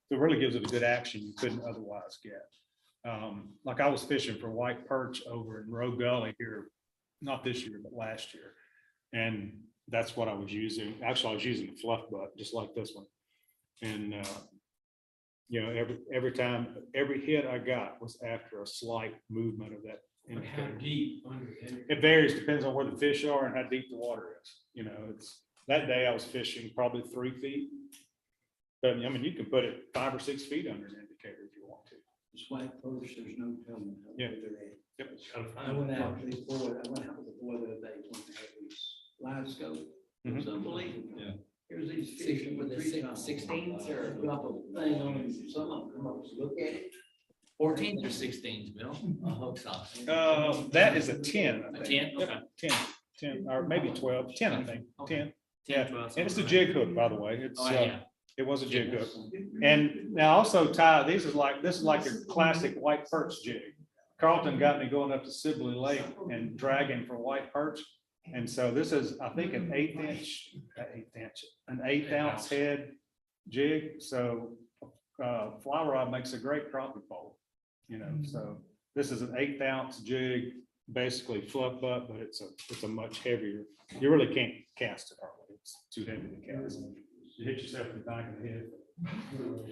So it really gives it a good action you couldn't otherwise get. Like I was fishing for white perch over in Roe Gully here, not this year, but last year. And that's what I was using. Actually, I was using a fluff butt, just like this one. And, every time, every hit I got was after a slight movement of that indicator. deep under there? It varies, depends on where the fish are and how deep the water is. It's, that day I was fishing probably 3 feet. But you can put it 5 or 6 feet under an indicator if you want to. It's white perch, there's no telling how Yeah. big they're at. Yep. I went out with this boy, I went out with the boy the other day, when they had these live scope. It was unbelievable. Yeah. Here's these fish With the 16s or? Drop a thing on some of them, come up, look at it. 14s or 16s, Bill? I hope so. That is a 10. I A think. 10? Yep, Okay. 10, or maybe 12, 10, I think, Okay. 10. 10, Yeah, 12, and it's a something jig hook, by the way. It's, Oh, yeah. it was a jig hook. And now also Ty, this is like a classic white perch jig. Carlton got me going up to Sibley Lake and dragging for white perch. And so this is, I think, an 1/8 ounce head jig. So fly rod makes a great crappie pole, so this is an 1/8 ounce jig, basically fluff butt, but it's a much heavier. You really can't cast it hardly. It's too heavy to cast. You hit yourself in the back of the head.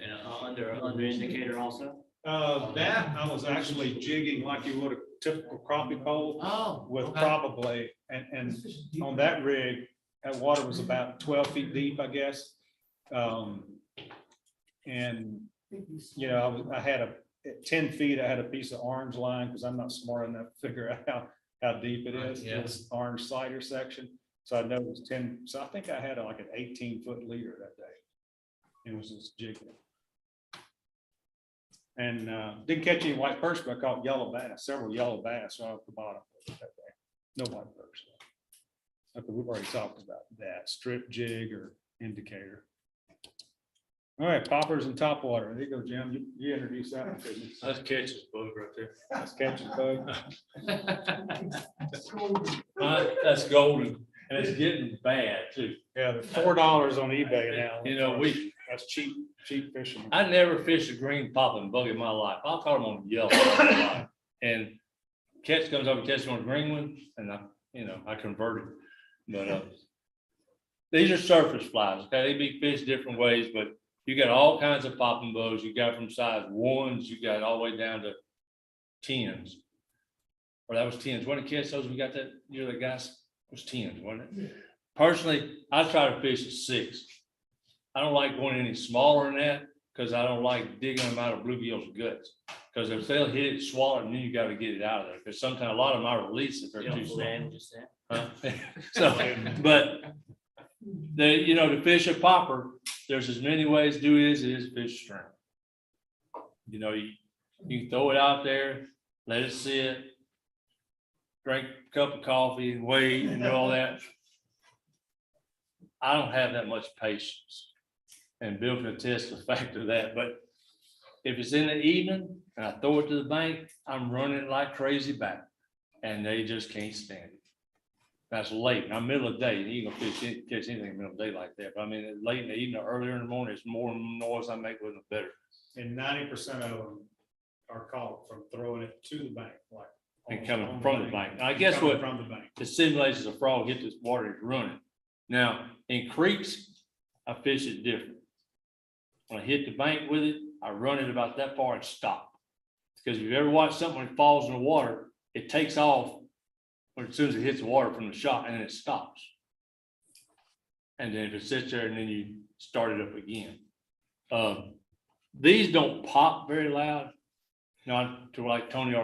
And under indicator also? That I was actually jigging like you would a typical crappie pole Oh. with okay. probably, and on that rig, that water was about 12 feet deep, I guess. And, I had at 10 feet, I had a piece of orange line because I'm not smart enough to figure out how deep it is. Yeah. This orange cider section. So I know it was 10. So I think I had like an 18-foot leader that day. It was just jigging. And didn't catch any white perch, but I caught yellow bass, several yellow bass right off the bottom of it that day. No white perch. Okay, we've already talked about that, strip jig or indicator. All right, poppers and topwater. There you go, Jim. You introduced that one. Couldn't you? That's Catch's bug right there. That's catching bug. That's golden, and it's getting bad too. Yeah, they're $4 on eBay now. That's cheap fishing. I never fished a green popping bug in my life. I caught them on yellow. And Catch comes over, catches on a green one, and I converted. But these are surface flies, okay? They be fished different ways, but you got all kinds of popping bugs. You got from size 1s, you got all the way down to 10s. Or that was 10s. When it catch those, we got that, the guys was 10s, wasn't it? Personally, I try to fish at 6. I don't like going any smaller than that because I don't like digging them out of bluegill's guts. Because if they'll hit it, swallow it, and then you got to get it out of there. Because sometimes a lot of them I release if they're too small. Huh? So, but to fish a popper, there's as many ways to do it as it is fish string. You can throw it out there, let it sit, drink a cup of coffee and wait and do all that. I don't have that much patience. And Bill can attest to the fact of that, but if it's in the evening and I throw it to the bank, I'm running like crazy back. And they just can't stand it. That's late. Now, middle of the day, you gonna catch anything in the middle of the day like that. But I mean, late in the evening or earlier in the morning, it's more noise I make with them, the better. And 90% of them are caught from throwing it to the bank, like. And coming on from the bank. I guess Coming what from the bank. the simulations of frog get this water is running. Now, in creeks, I fish it different. When I hit the bank with it, I run it about that far and stop. Because if you've ever watched something when it falls in the water, it takes off when as soon as it hits the water from the shot and then it stops. And then if it sits there and then you start it up again. These don't pop very loud, not to like Tony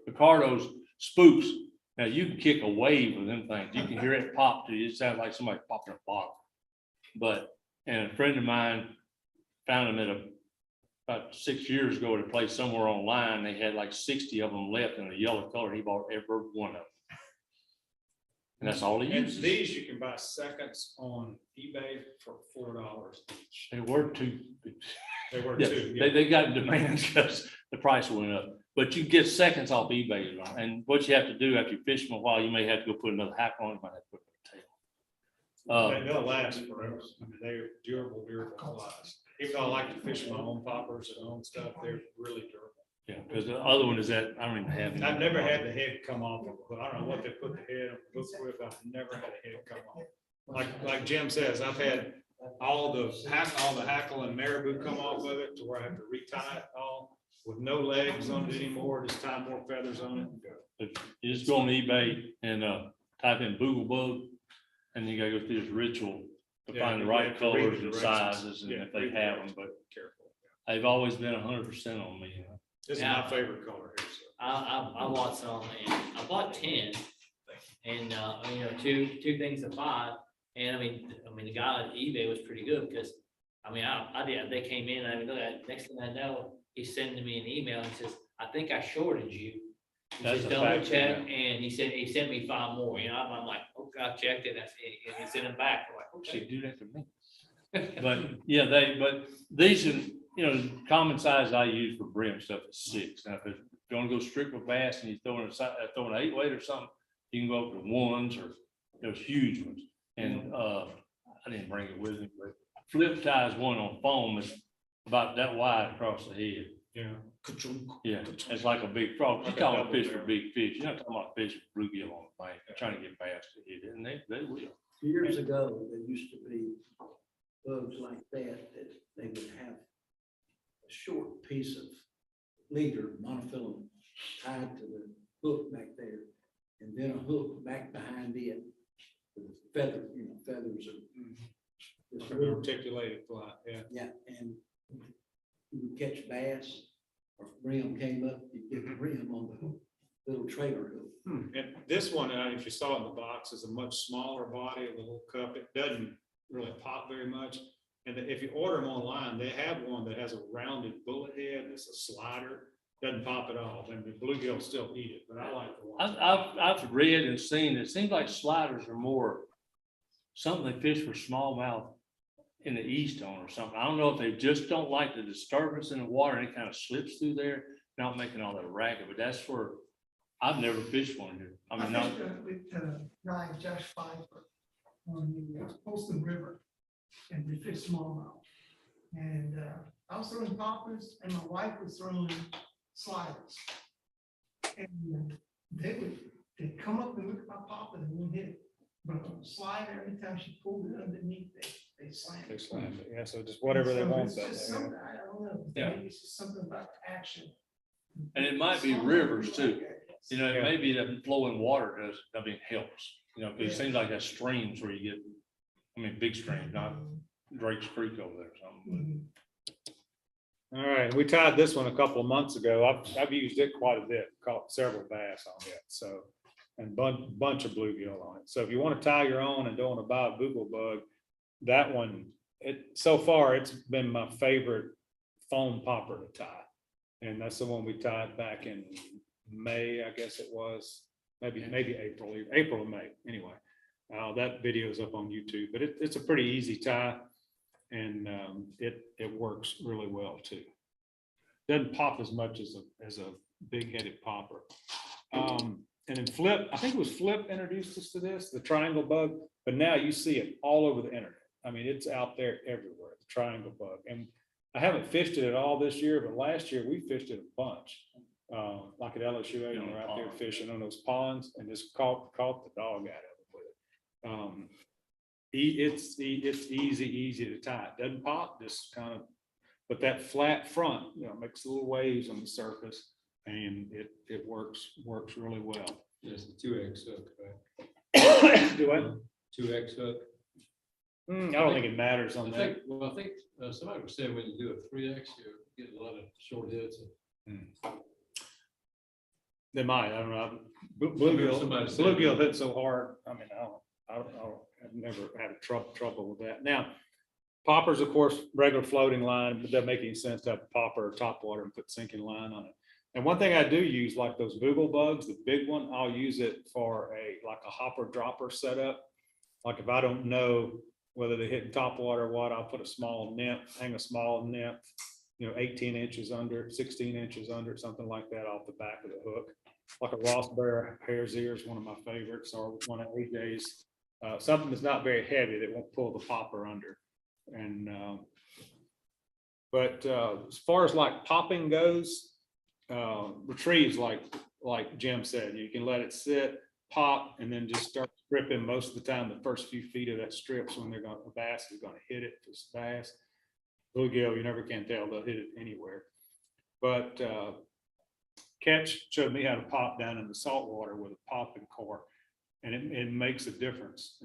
Ricardo's spooks. Now you can kick a wave with them things. You can hear it pop to you. It sounds like somebody popping a bottle. But, and a friend of mine found them about 6 years ago at a place somewhere online. They had like 60 of them left in a yellow color. He bought every one of them. And that's all he And uses. these you can buy seconds on eBay for $4 each. They were two. They were Yeah, two. they got in demand because the price went up. But you get seconds off eBay. And what you have to do after you fish them a while, you may have to go put another hack on it. You might have to put a tail. They'll last forever. I mean, they're durable flies. Even though I like to fish my own poppers and own stuff, they're really durable. Yeah, because the other one is that I don't even have. any. I've never had the head come off, but I don't know what they put the head on the hook with. I've never had a head come off. Like Jim says, I've had all the hackle and marabou come off of it to where I have to retie it all with no legs on it anymore, just tie more feathers on it and go. But you just go on eBay and type in boogle bug, and you gotta go through this ritual to Yeah, find the you right have to read colors the and directions. sizes, and Yeah, if they read the have them, but Careful. they've always been 100% on me. You know? This is Yeah. my favorite color here. So. I bought some and I bought 10 and, two things to 5. And I mean, the guy at eBay was pretty good because, they came in, I mean, look at, next thing I know, he's sending me an email and says, I think I shorted you. He That's said, a double fact, check, yeah. and he sent me 5 more, I'm like, okay, I checked it, and he sent them back, I'm like, She okay. do that to me. But yeah, but these are, common size I use for brim stuff is 6. Now, if you want to go strict with bass and you're throwing an 8 weight or something, you can go up to 1s or those huge ones. And I didn't bring it with me, but flip ties one on foam is about that wide across the head. Yeah. Yeah, it's like a big frog. You Like a call it double fish for barrel. big fish. You're not talking about fish for bluegill on the bank. They're trying to get bass to hit it, and they will. Years ago, there used to be bugs like that they would have a short piece of leader, monofilament, tied to the hook back there, and then a hook back behind it with feathers, feathers of. Like an articulated fly, yeah. Yeah, and you would catch bass, or if brim came up, you'd get the brim on the hook, little trailer hook. And this one, if you saw in the box, is a much smaller body, a little cup. It doesn't really pop very much. And if you order them online, they have one that has a rounded bullet head. It's a slider, doesn't pop at all. And the bluegill still eat it, but I like the one. I've read and seen, it seems like sliders are more something they fish for smallmouth in the east on or something. I don't know if they just don't like the disturbance in the water and it kind of slips through there, not making all that racket, but that's where I've never fished one here. I mean, not, With guy Josh Pfeiffer on the Poston River, and we fished smallmouth. And I was throwing poppers, and my wife was throwing sliders. And they'd come up and look at my popper and wouldn't hit it. But on the slider, every time she pulled it underneath, they slammed. They slam it. Yeah, so just whatever they So want. it's That just way, yeah. something, I don't know, Yeah. maybe it's just something about the action. and it might be rivers too. It may be that flowing water helps, because it seems like that streams where you get, big streams, not Drake's Creek over there or something. Mhm. All right, we tied this one a couple of months ago. I've used it quite a bit, caught several bass on it, so, and bunch of bluegill on it. So if you want to tie your own and don't want to buy a boogle bug, that one, so far, it's been my favorite foam popper to tie. And that's the one we tied back in May, I guess it was, maybe April or May, anyway. That video is up on YouTube, but it's a pretty easy tie, and it works really well too. Doesn't pop as much as a big-headed popper. And then Flip, I think it was Flip introduced us to this, the triangle bug, but now you see it all over the internet. I mean, it's out there everywhere, the triangle bug. And I haven't fished it at all this year, but last year we fished it a bunch. Like at LSU, we're out there fishing on those ponds and just caught the dog out of it with it. It's easy to tie. It doesn't pop, just kind of, but that flat front, makes little waves on the surface, and it works really well. It's a 2X hook, right? Do I? 2X hook. I don't think it matters on that. I think somebody was saying when you do a 3X, you get a lot of short hits. They might, I don't know. Somebody said- Bluegill hit so hard. I mean, I've never had trouble with that. Now, poppers, of course, regular floating line, but doesn't make any sense to have a popper or top water and put sinking line on it. And one thing I do use, like those boogle bugs, the big one, I'll use it for like a hopper dropper setup. Like if I don't know whether they're hitting top water or what, I'll put a small nymph, hang a small nymph, 18 inches under, 16 inches under, something like that off the back of the hook. Like a Ross Bear hare's ear is one of my favorites, or one of AJ's. Something that's not very heavy that won't pull the popper under. And but as far as like popping goes, retrieves, like Jim said, you can let it sit, pop, and then just start stripping. Most of the time, the first few feet of that strips when the bass is going to hit it. If it's bass, bluegill, you never can tell, they'll hit it anywhere. But Catch showed me how to pop down in the salt water with a popping cork, and it makes a difference.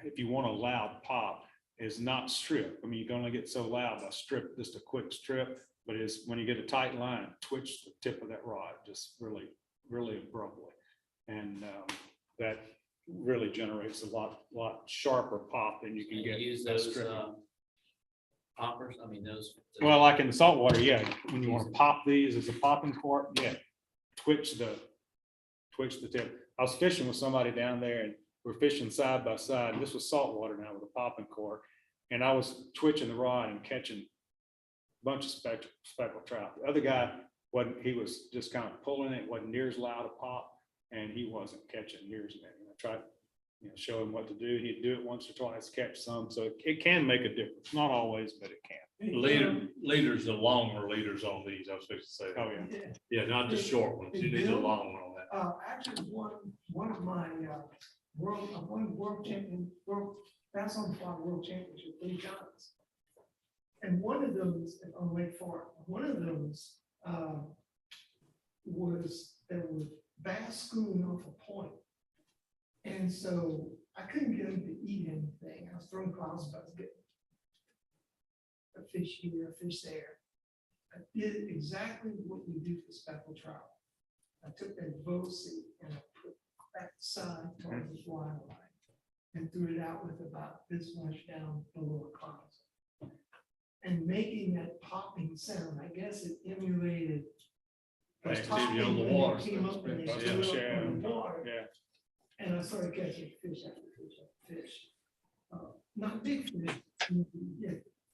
If you want a loud pop, is not strip. I mean, you can only get so loud by strip, just a quick strip, but is when you get a tight line, twitch the tip of that rod just really, really abruptly. And that really generates a lot sharper pop than you can get. Use by those stripping. poppers, I mean, those. Well, like in the saltwater, yeah, when you want to pop these as a popping cork, yeah, twitch the tip. I was fishing with somebody down there, and we're fishing side by side. This was saltwater now with a popping cork, and I was twitching the rod and catching a bunch of speckled trout. The other guy wasn't. He was just kind of pulling it. Wasn't near as loud a pop, and he wasn't catching near as many. I tried, show him what to do. He'd do it once or twice, catch some. So it can make a difference. Not always, but it can. Leaders, the longer leaders on these, I was supposed to say. Oh, yeah. Yeah, not the short ones. You need the long one on that. Actually, one of my world champion, bass on fly world championship 3 times. And one of those on Lake Fork, one of those was there were bass schooling off a point. And so I couldn't get them to eat anything. I was throwing clouds, but I was getting a fish here, a fish there. I did exactly what you do for speckled trout. I took that bow seat and I put that side towards the fly line and threw it out with about this much down below a clouds. And making that popping sound, I guess it emulated. the Activity on the popping when they water. Came up and they Yeah, flew up yeah, on the water. Yeah. And I started catching fish after fish after fish. Not big fish,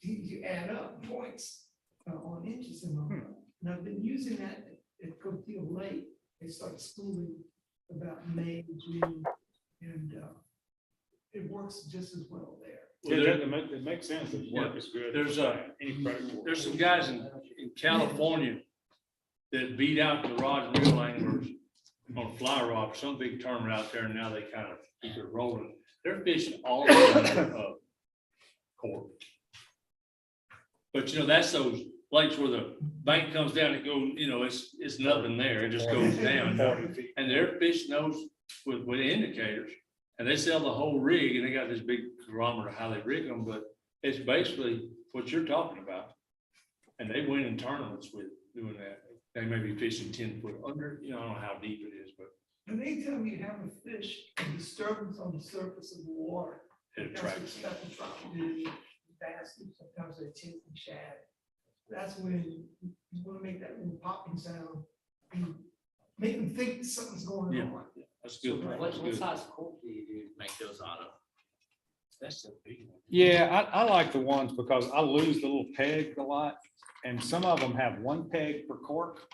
you add up points on inches and all that. And I've been using that at Coquille Lake. They started schooling about May, June, and it works just as well there. It makes sense. The work is good. There's Any predator. There's some guys in California that beat out the rod and reel anglers on a fly rod for some big tournament out there, and now they kind of keep it rolling. They're fishing all over court. But that's those lakes where the bank comes down and goes, it's nothing there. It just goes down. 40 feet. And their fish knows with indicators, and they sell the whole rig, and they got this big barometer how they rig them, but it's basically what you're talking about. And they win in tournaments with doing that. They may be fishing 10 foot under, I don't know how deep it is, but And anytime you have a fish, a disturbance on the surface of the water. it That's what attracts. speckled trout do, bass do, sometimes they take and shad. that's when you wanna make that little popping sound. And make them think something's going Yeah. on. That's good. What, That's what good. size cork do you do to make those out of? That's a big one. Yeah, I like the ones because I lose the little peg a lot. And some of them have one peg per cork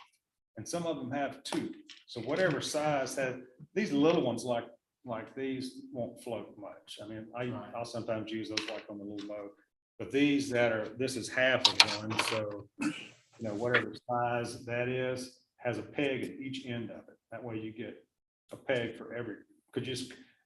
and some of them have two. So whatever size has, these little ones like these won't float much. I mean, I'll sometimes use those like on the little boat. But these this is half of one, so, you know, whatever size that is, has a peg at each end of it. That way you get a peg for every,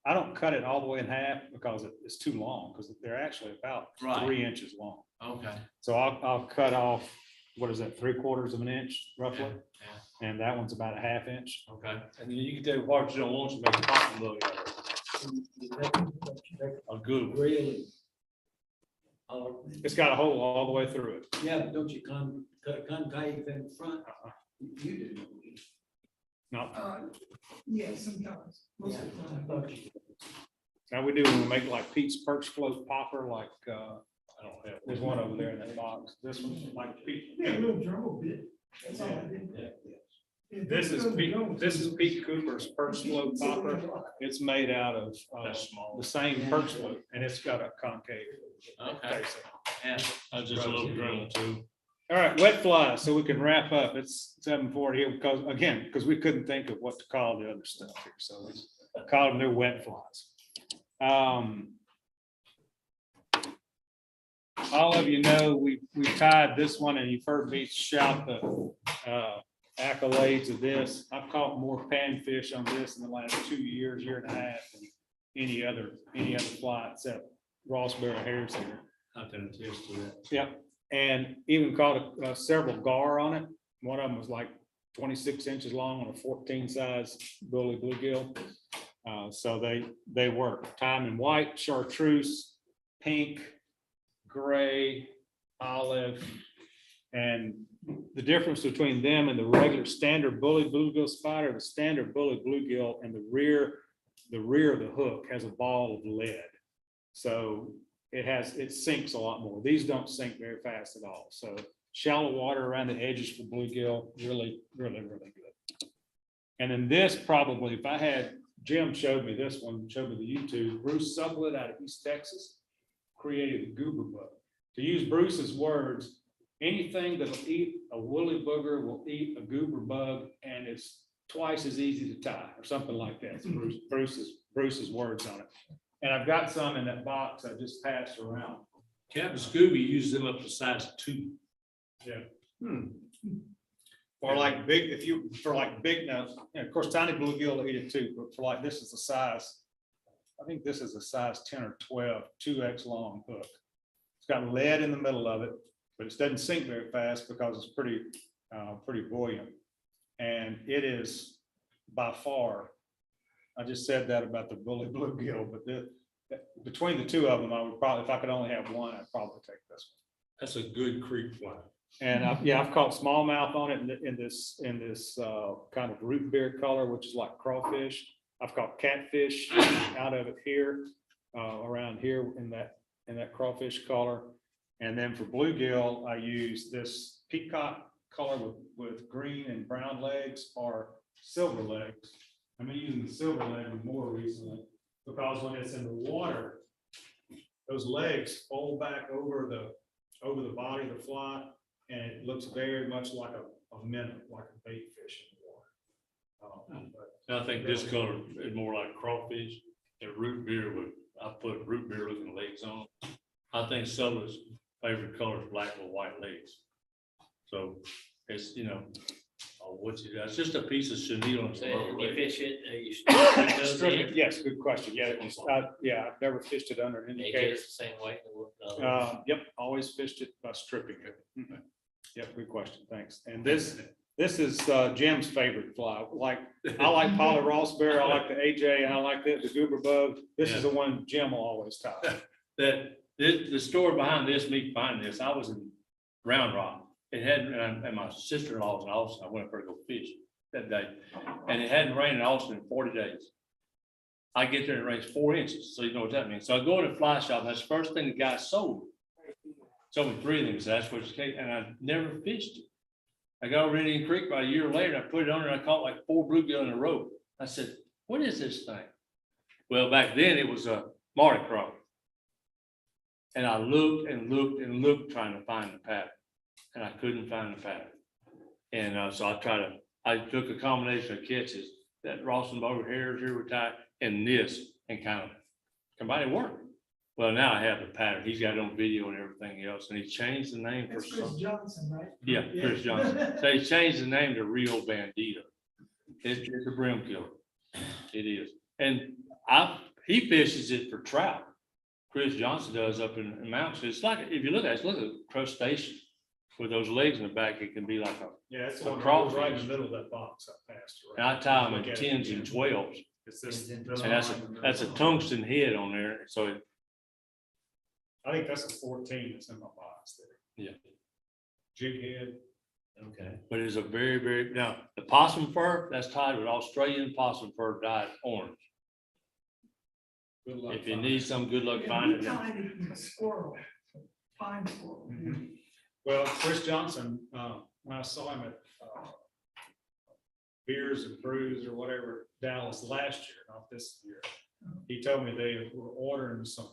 I don't cut it all the way in half because it's too long, because they're actually about Right. 3 inches long. Okay. So I'll cut off, what is that, 3/4 of an inch roughly? Yeah, And that one's about a 1/2 inch. okay. And then you can take parts you don't want to make a popping look out of it. A good one. Really? It's got a hole all the way through it. Yeah, but don't you cut concave in front? You do. No, Yeah, sometimes, most of the I time. thought you- now we do when we make like Pete's Perch Float Popper, like, I don't have. there's one over there in that box. This one's like Pete. Yeah, a little drum bit. That's all I did. Yeah, This is don't Pete, know. this is Pete Cooper's Perch Float Popper. It's made out of That's small. the same perch float, and it's got a concave. Okay. facing. Yeah. That's just a little drill too. All right, wet fly, so we can wrap up. It's 7:40 because we couldn't think of what to call the other stuff here, so we called them new wet flies. All of you know, we tied this one, and you've heard me shout the accolades of this. I've caught more panfish on this in the last 2 years, year and a half, than any other fly except Ross Barrel Harris here. I can attest to that. Yep, and even caught several gar on it. One of them was like 26 inches long on a 14 size bully bluegill. So they work. Time in white, chartreuse, pink, gray, olive. And the difference between them and the regular standard bully bluegill spider, the standard bully bluegill and the rear of the hook has a ball of lead. So it sinks a lot more. These don't sink very fast at all. So shallow water around the edges for bluegill, really, really, really good. And then this probably, if I had, Jim showed me this one, showed me the YouTube, Bruce Sublett out of East Texas created the goober bug. To use Bruce's words, anything that'll eat a woolly booger will eat a goober bug, and it's twice as easy to tie, or something like that. It's Bruce's words on it. And I've got some in that box I just passed around. Captain Scooby uses them up to size 2. For like big, now, of course, tiny bluegill will eat it too, but for like, this is the size, I think this is a size 10 or 12, 2X long hook. It's got lead in the middle of it, but it doesn't sink very fast because it's pretty buoyant. And it is by far, I just said that about the bully bluegill, but between the two of them, I would probably, if I could only have one, I'd probably take this one. That's a good creek fly. And I've caught smallmouth on it in this kind of root beer color, which is like crawfish. I've caught catfish out of it here, around here in that crawfish color. And then for bluegill, I use this peacock color with green and brown legs or silver legs. I'm using the silver leg more recently because when it's in the water, those legs fold back over the body of the fly, and it looks very much like a minnow, like a bait fish in the water. I think this color is more like crawfish and root beer I put root beer looking legs on. I think Sutherland's favorite color is black with white legs. So it's, it's just a piece of chenille. So you fish it, you strip those in. Yes, good question. Yeah, I've never fished it under an indicator. Indicators the same way. Yep, always fished it by stripping it. Yep, good question, thanks. And this is Jim's favorite fly. I like Polly Ross Bear, I like the AJ, and I like the goober bug. This is the one Jim will always tie. The story behind this, me finding this, I was in Round Rock. It hadn't, and my sister-in-law was in Austin. I went up there to go fish that day, and it hadn't rained in Austin in 40 days. I get there and it rains 4 inches, so you know what that means. So I go in the fly shop, and that's the first thing the guy sold. Told me 3 of them, so that's what it's, and I never fished it. I got over Indian Creek about a year later, I put it on there, I caught like 4 bluegill in a row. I said, what is this thing? Well, back then it was a Mardi Gras. And I looked and looked and looked trying to find the pattern, and I couldn't find the pattern. And so I took a combination of catches, that Rawson Boat Harris here retired, and this, and kind of combined it worked. Well, now I have the pattern. He's got it on video and everything else, and he changed the name for That's Chris some. Johnson, right? Yeah, Chris Johnson. So he changed the name to Rio Bandito. It's a brim killer. It is. And he fishes it for trout. Chris Johnson does up in the mountains. It's like, if you look at it, it's like a crustacean with those legs in the back. It can be like a, Yeah, it's A the one crawfish. right in the middle of that box I passed. and I tie them in 10s and 12s. It's this. And that's a tungsten head on there. So it, I think that's a 14 that's in my box there. yeah. Jig head. Okay. But it's a very, very, now, the possum fur, that's tied with Australian possum fur dyed orange. Good luck If you finding need it. some good luck Yeah, finding we it. tied it in a squirrel, pine squirrel. Mhm. Well, Chris Johnson, when I saw him at Beers and Brews or whatever, Dallas last year, not this year, he told me they were ordering some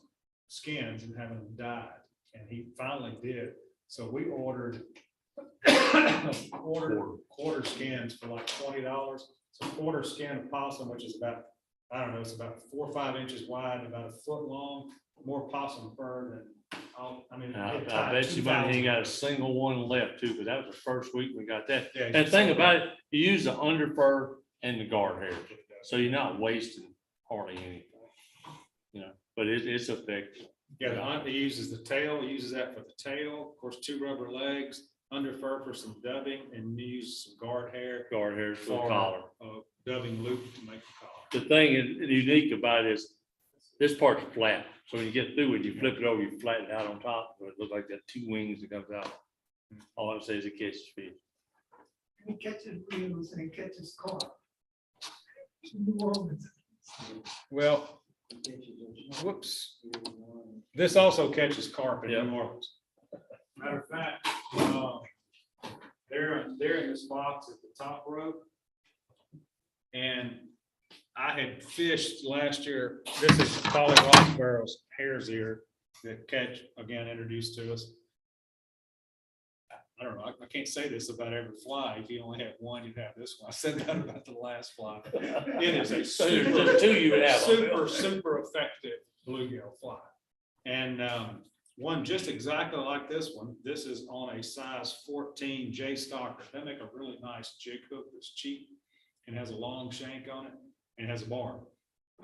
skins and having them dyed, and he finally did. So we ordered quarter skins for like $20. So quarter skin of possum, which is about, I don't know, it's about 4 or 5 inches wide, about 1 foot long, more possum fur than, I mean. I it I tied bet you money he ain't got a 2,000. single one left too, because that was the first week we got that. Yeah, And the thing about it, you use the under fur and the guard hair, so you're not wasting hardly anything. You know, but it's effective. Yeah, the hunt, he uses the tail, he uses that for the tail, of course, 2 rubber legs, under fur for some dubbing, and he uses some guard hair Guard hair for the for collar. dubbing loop to make the collar. The thing is unique about it is this part's flat. So when you get through it, you flip it over, you flatten it out on top, so it looks like that 2 wings that comes out. All I'm saying is it catches fish. He catches reels and he catches carp. New Orleans. Well, whoops. This also catches carp in Yeah. New Orleans. Matter of fact, they're in this box at the top row. And I had fished last year, this is Polly Rossborough's hare's ear that Catch again introduced to us. I don't know, I can't say this about every fly. If you only have one, you have this one. I said that about the last fly. It is a So there's just 2 you would have. super effective bluegill fly. And one just exactly like this one. This is on a size 14 J Stalker. They make a really nice jig hook that's cheap and has a long shank on it and has a barb.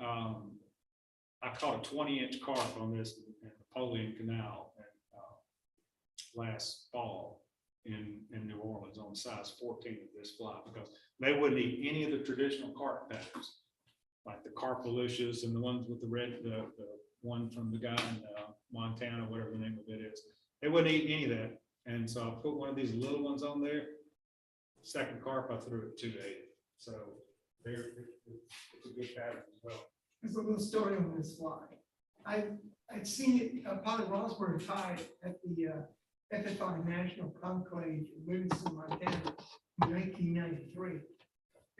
I caught a 20-inch carp on this in Napoleon Canal last fall in New Orleans on size 14 of this fly, because they wouldn't eat any of the traditional carp patterns, like the carpolucious and the ones with the red, the one from the guy in Montana, whatever the name of it is. They wouldn't eat any of that. And so I put one of these little ones on there. Second carp I threw at 280. So it's a good pattern as well. There's a little story on this fly. I'd seen it, Polly Rosberg tied at the FFI National Conclave in Livingston, Montana in 1993.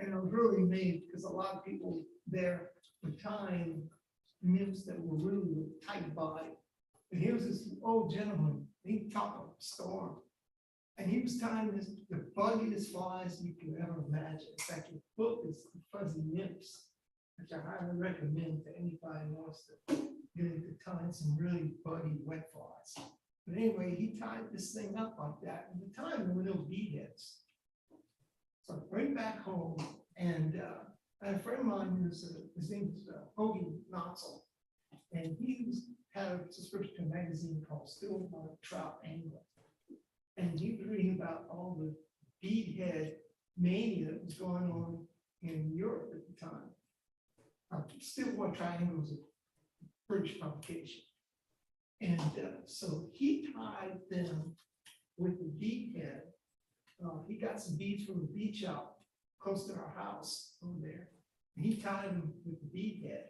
And I was really amazed because a lot of people there were tying nymphs that were really tight body. And here was this old gentleman, he talked of a storm. And he was tying the buggiest flies you could ever imagine. In fact, his book is Fuzzy Nymphs, which I highly recommend to anybody who wants to get into tying some really buggy wet flies. But anyway, he tied this thing up like that. At the time, there were no bead heads. So I bring back home, and I had a friend of mine who's, his name was Hoagie Notzel, and had a subscription to a magazine called Still Water Trout Angler. And he was reading about all the beadhead mania that was going on in Europe at the time. Still Water Trout Angler was a British publication. And so he tied them with the beadhead. He got some beads from the beach out close to our house over there. And he tied them with the beadhead.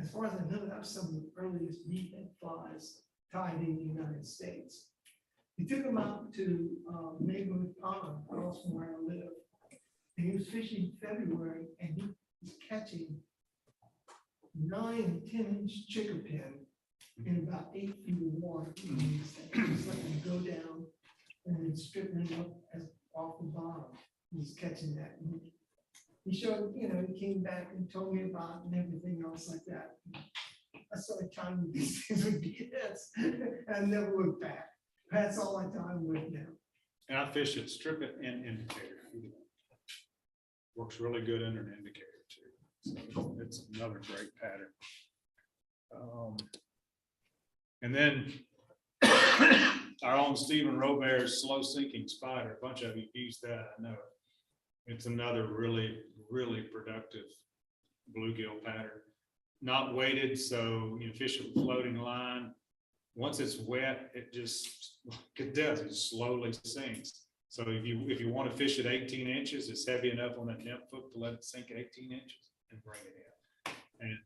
As far as I know, that was some of the earliest beadhead flies tied in the United States. He took him out to neighborhood pond across from where I live. And he was fishing February and he was catching 9 and 10-inch chickerpin in about 8 feet of water. And he's just letting him go down and then stripping it up as off the bottom. He's catching that. And he showed, you know, he came back and told me about it and everything else like that. I started telling these things would be hits. I never looked back. That's all I time with now. And I fish it, strip it and indicator. Works really good under an indicator too. So it's another great pattern. And then our own Stephen Robert's slow sinking spider, a bunch of you use that, I know. It's another really, really productive bluegill pattern. Not weighted, so you fish with a floating line. Once it's wet, it just, it does, it slowly sinks. So if you want to fish at 18 inches, it's heavy enough on that net hook to let it sink at 18 inches and bring it in. And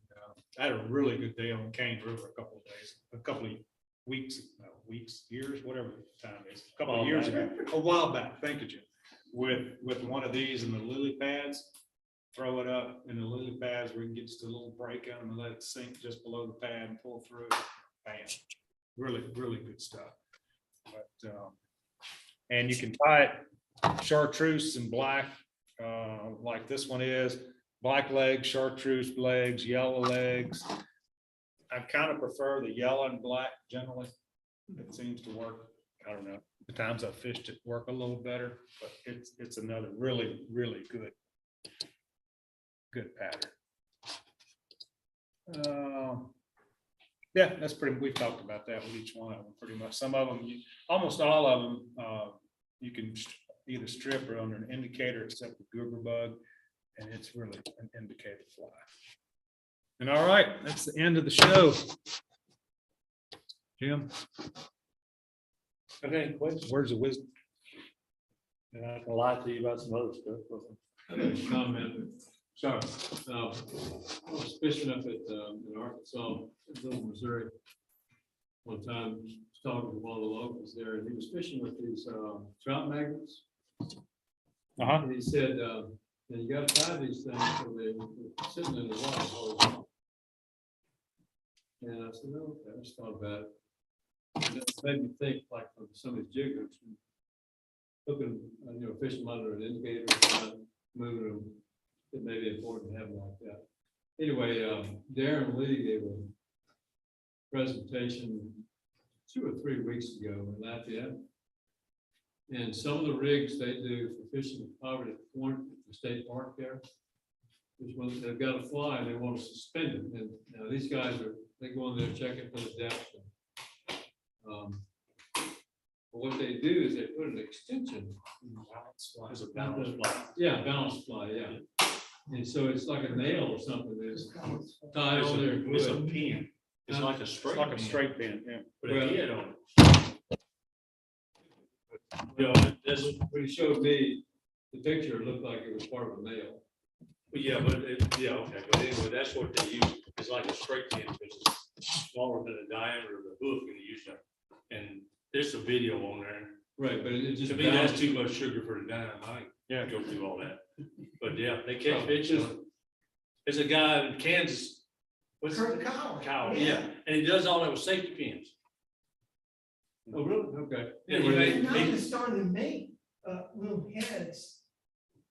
I had a really good day on Cane River a couple of days, a couple of weeks, years, whatever the time is, a couple of years ago, a while back. Thank you, Jim. With one of these in the lily pads, throw it up in the lily pads where you can get just a little break on them and let it sink just below the pad and pull through. Bam. Really, really good stuff. But and you can tie it chartreuse and black, like this one is, black legs, chartreuse legs, yellow legs. I kind of prefer the yellow and black generally. It seems to work. I don't know. The times I've fished it work a little better, but it's another really, really good pattern. Yeah, that's pretty, we've talked about that with each one of them pretty much. Some of them, almost all of them, you can either strip or under an indicator except the goober bug, and it's really an indicator fly. And all right, that's the end of the show. Jim? Okay, questions? Words of wisdom. And I can lie to you about some other stuff. I have a comment. Sorry. I was fishing up at, in Arkansas, Little Missouri. One time, I was talking to one of the locals there, and he was fishing with these trout magnets. And he said, you gotta tie these things so they're sitting in the water horizontal. And I said, no, okay, I just thought about it. And it made me think like from some of these jiggers, hooking, fishing them under an indicator, moving them. It may be important to have them like that. Anyway, Darren Lee gave a presentation 2 or 3 weeks ago in Lafayette. And some of the rigs they do for fishing at Poverty Point, at the state park there, which ones they've got a fly and they want to suspend it. And now these guys they go in there checking for the depth. But what they do is they put an extension. It's a balance fly. Yeah, balance fly, yeah. And so it's like a nail or something that's tied on there. It's a pin. It's like a straight. Like a straight pin, yeah. But a head on it. This, When he showed me the picture, it looked like it was part of a nail. yeah, but okay, but anyway, that's what they use. It's like a straight pin, which is smaller than the diameter of the hook, and you use that. And there's a video on there. Right, but it just. To me, that's too much sugar for the dime. I ain't go through all that. But yeah, they catch fish. There's a guy in Kansas. What's Kurt Cowell. Cowell, yeah, and he does all that with safety pins. Oh, really? Okay. Yeah, And now they're starting to make little heads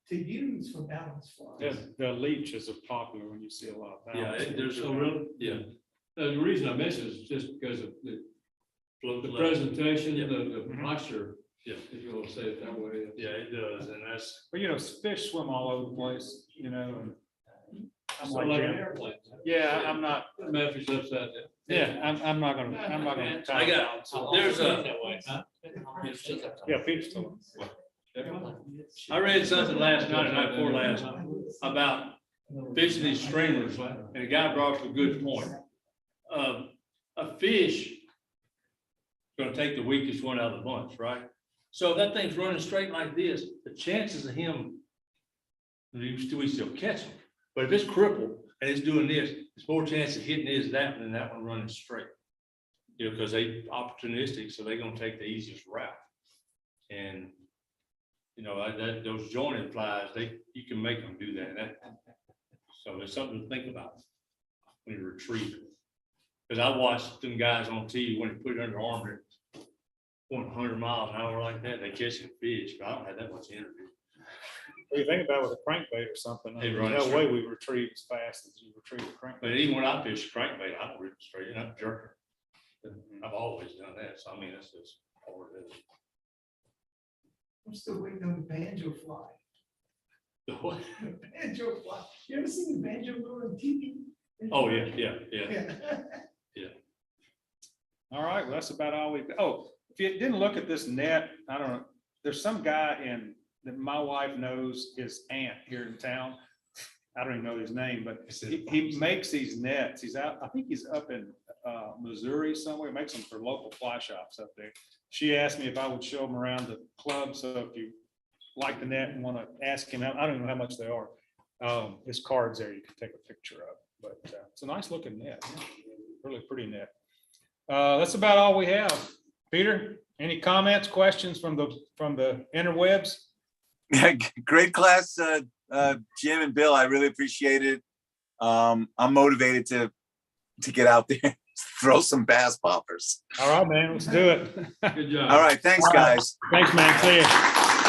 to use for balance flies. The leech is a popular when you see a lot of Yeah, balance. there's Oh, really? yeah. The reason I mentioned it is just because of the presentation, the posture, Yeah. if you want to say it that way. Yeah, it does, and that's. Well, fish swim all over the place, and I'm So like, like an Jim. airplane. yeah, I'm not, Memphis upside down. yeah, I'm not gonna. I got, there's a, Yeah, Pete's still. I read something last night, night before last, about fishing these streamers, and a guy brought up a good point. A fish is gonna take the weakest one out of the bunch, right? So if that thing's running straight like this, the chances of him, we still catch him. But if it's crippled and it's doing this, there's more chance of hitting his that one than that one running straight. You know, because they opportunistic, so they're gonna take the easiest route. And, you know, those jointed flies, you can make them do that. So it's something to think about when you retrieve it. Because I watched them guys on TV when they put it under armor, going 100 miles an hour like that, they catching fish, but I don't have that much energy. What do you think about with a crankbait or something? Hey, There's run it no straight. way we retrieve as fast as you retrieve a But crankbait. even when I fish crankbait, I don't rip it straight, and I'm jerking. I've always done that, so I mean, that's just all it is. I'm still waiting on the banjo fly. The what? The banjo fly. You ever seen the banjo go on TV? Oh, yeah. Yeah. All right, well, that's about all if you didn't look at this net, I don't know, there's some guy that my wife knows his aunt here in town. I don't even know his name, but he makes these nets. He's out, I think he's up in Missouri somewhere, makes them for local fly shops up there. She asked me if I would show them around the club, so if you like the net and want to ask him, I don't know how much they are. His card's there, you can take a picture of, but it's a nice looking net, really pretty net. That's about all we have. Peter, any comments, questions from the interwebs? Yeah, great class, Jim and Bill. I really appreciate it. I'm motivated to get out there, and throw some bass poppers. All right, man, let's do it. Good job. All right, thanks, guys. Thanks, man. See you.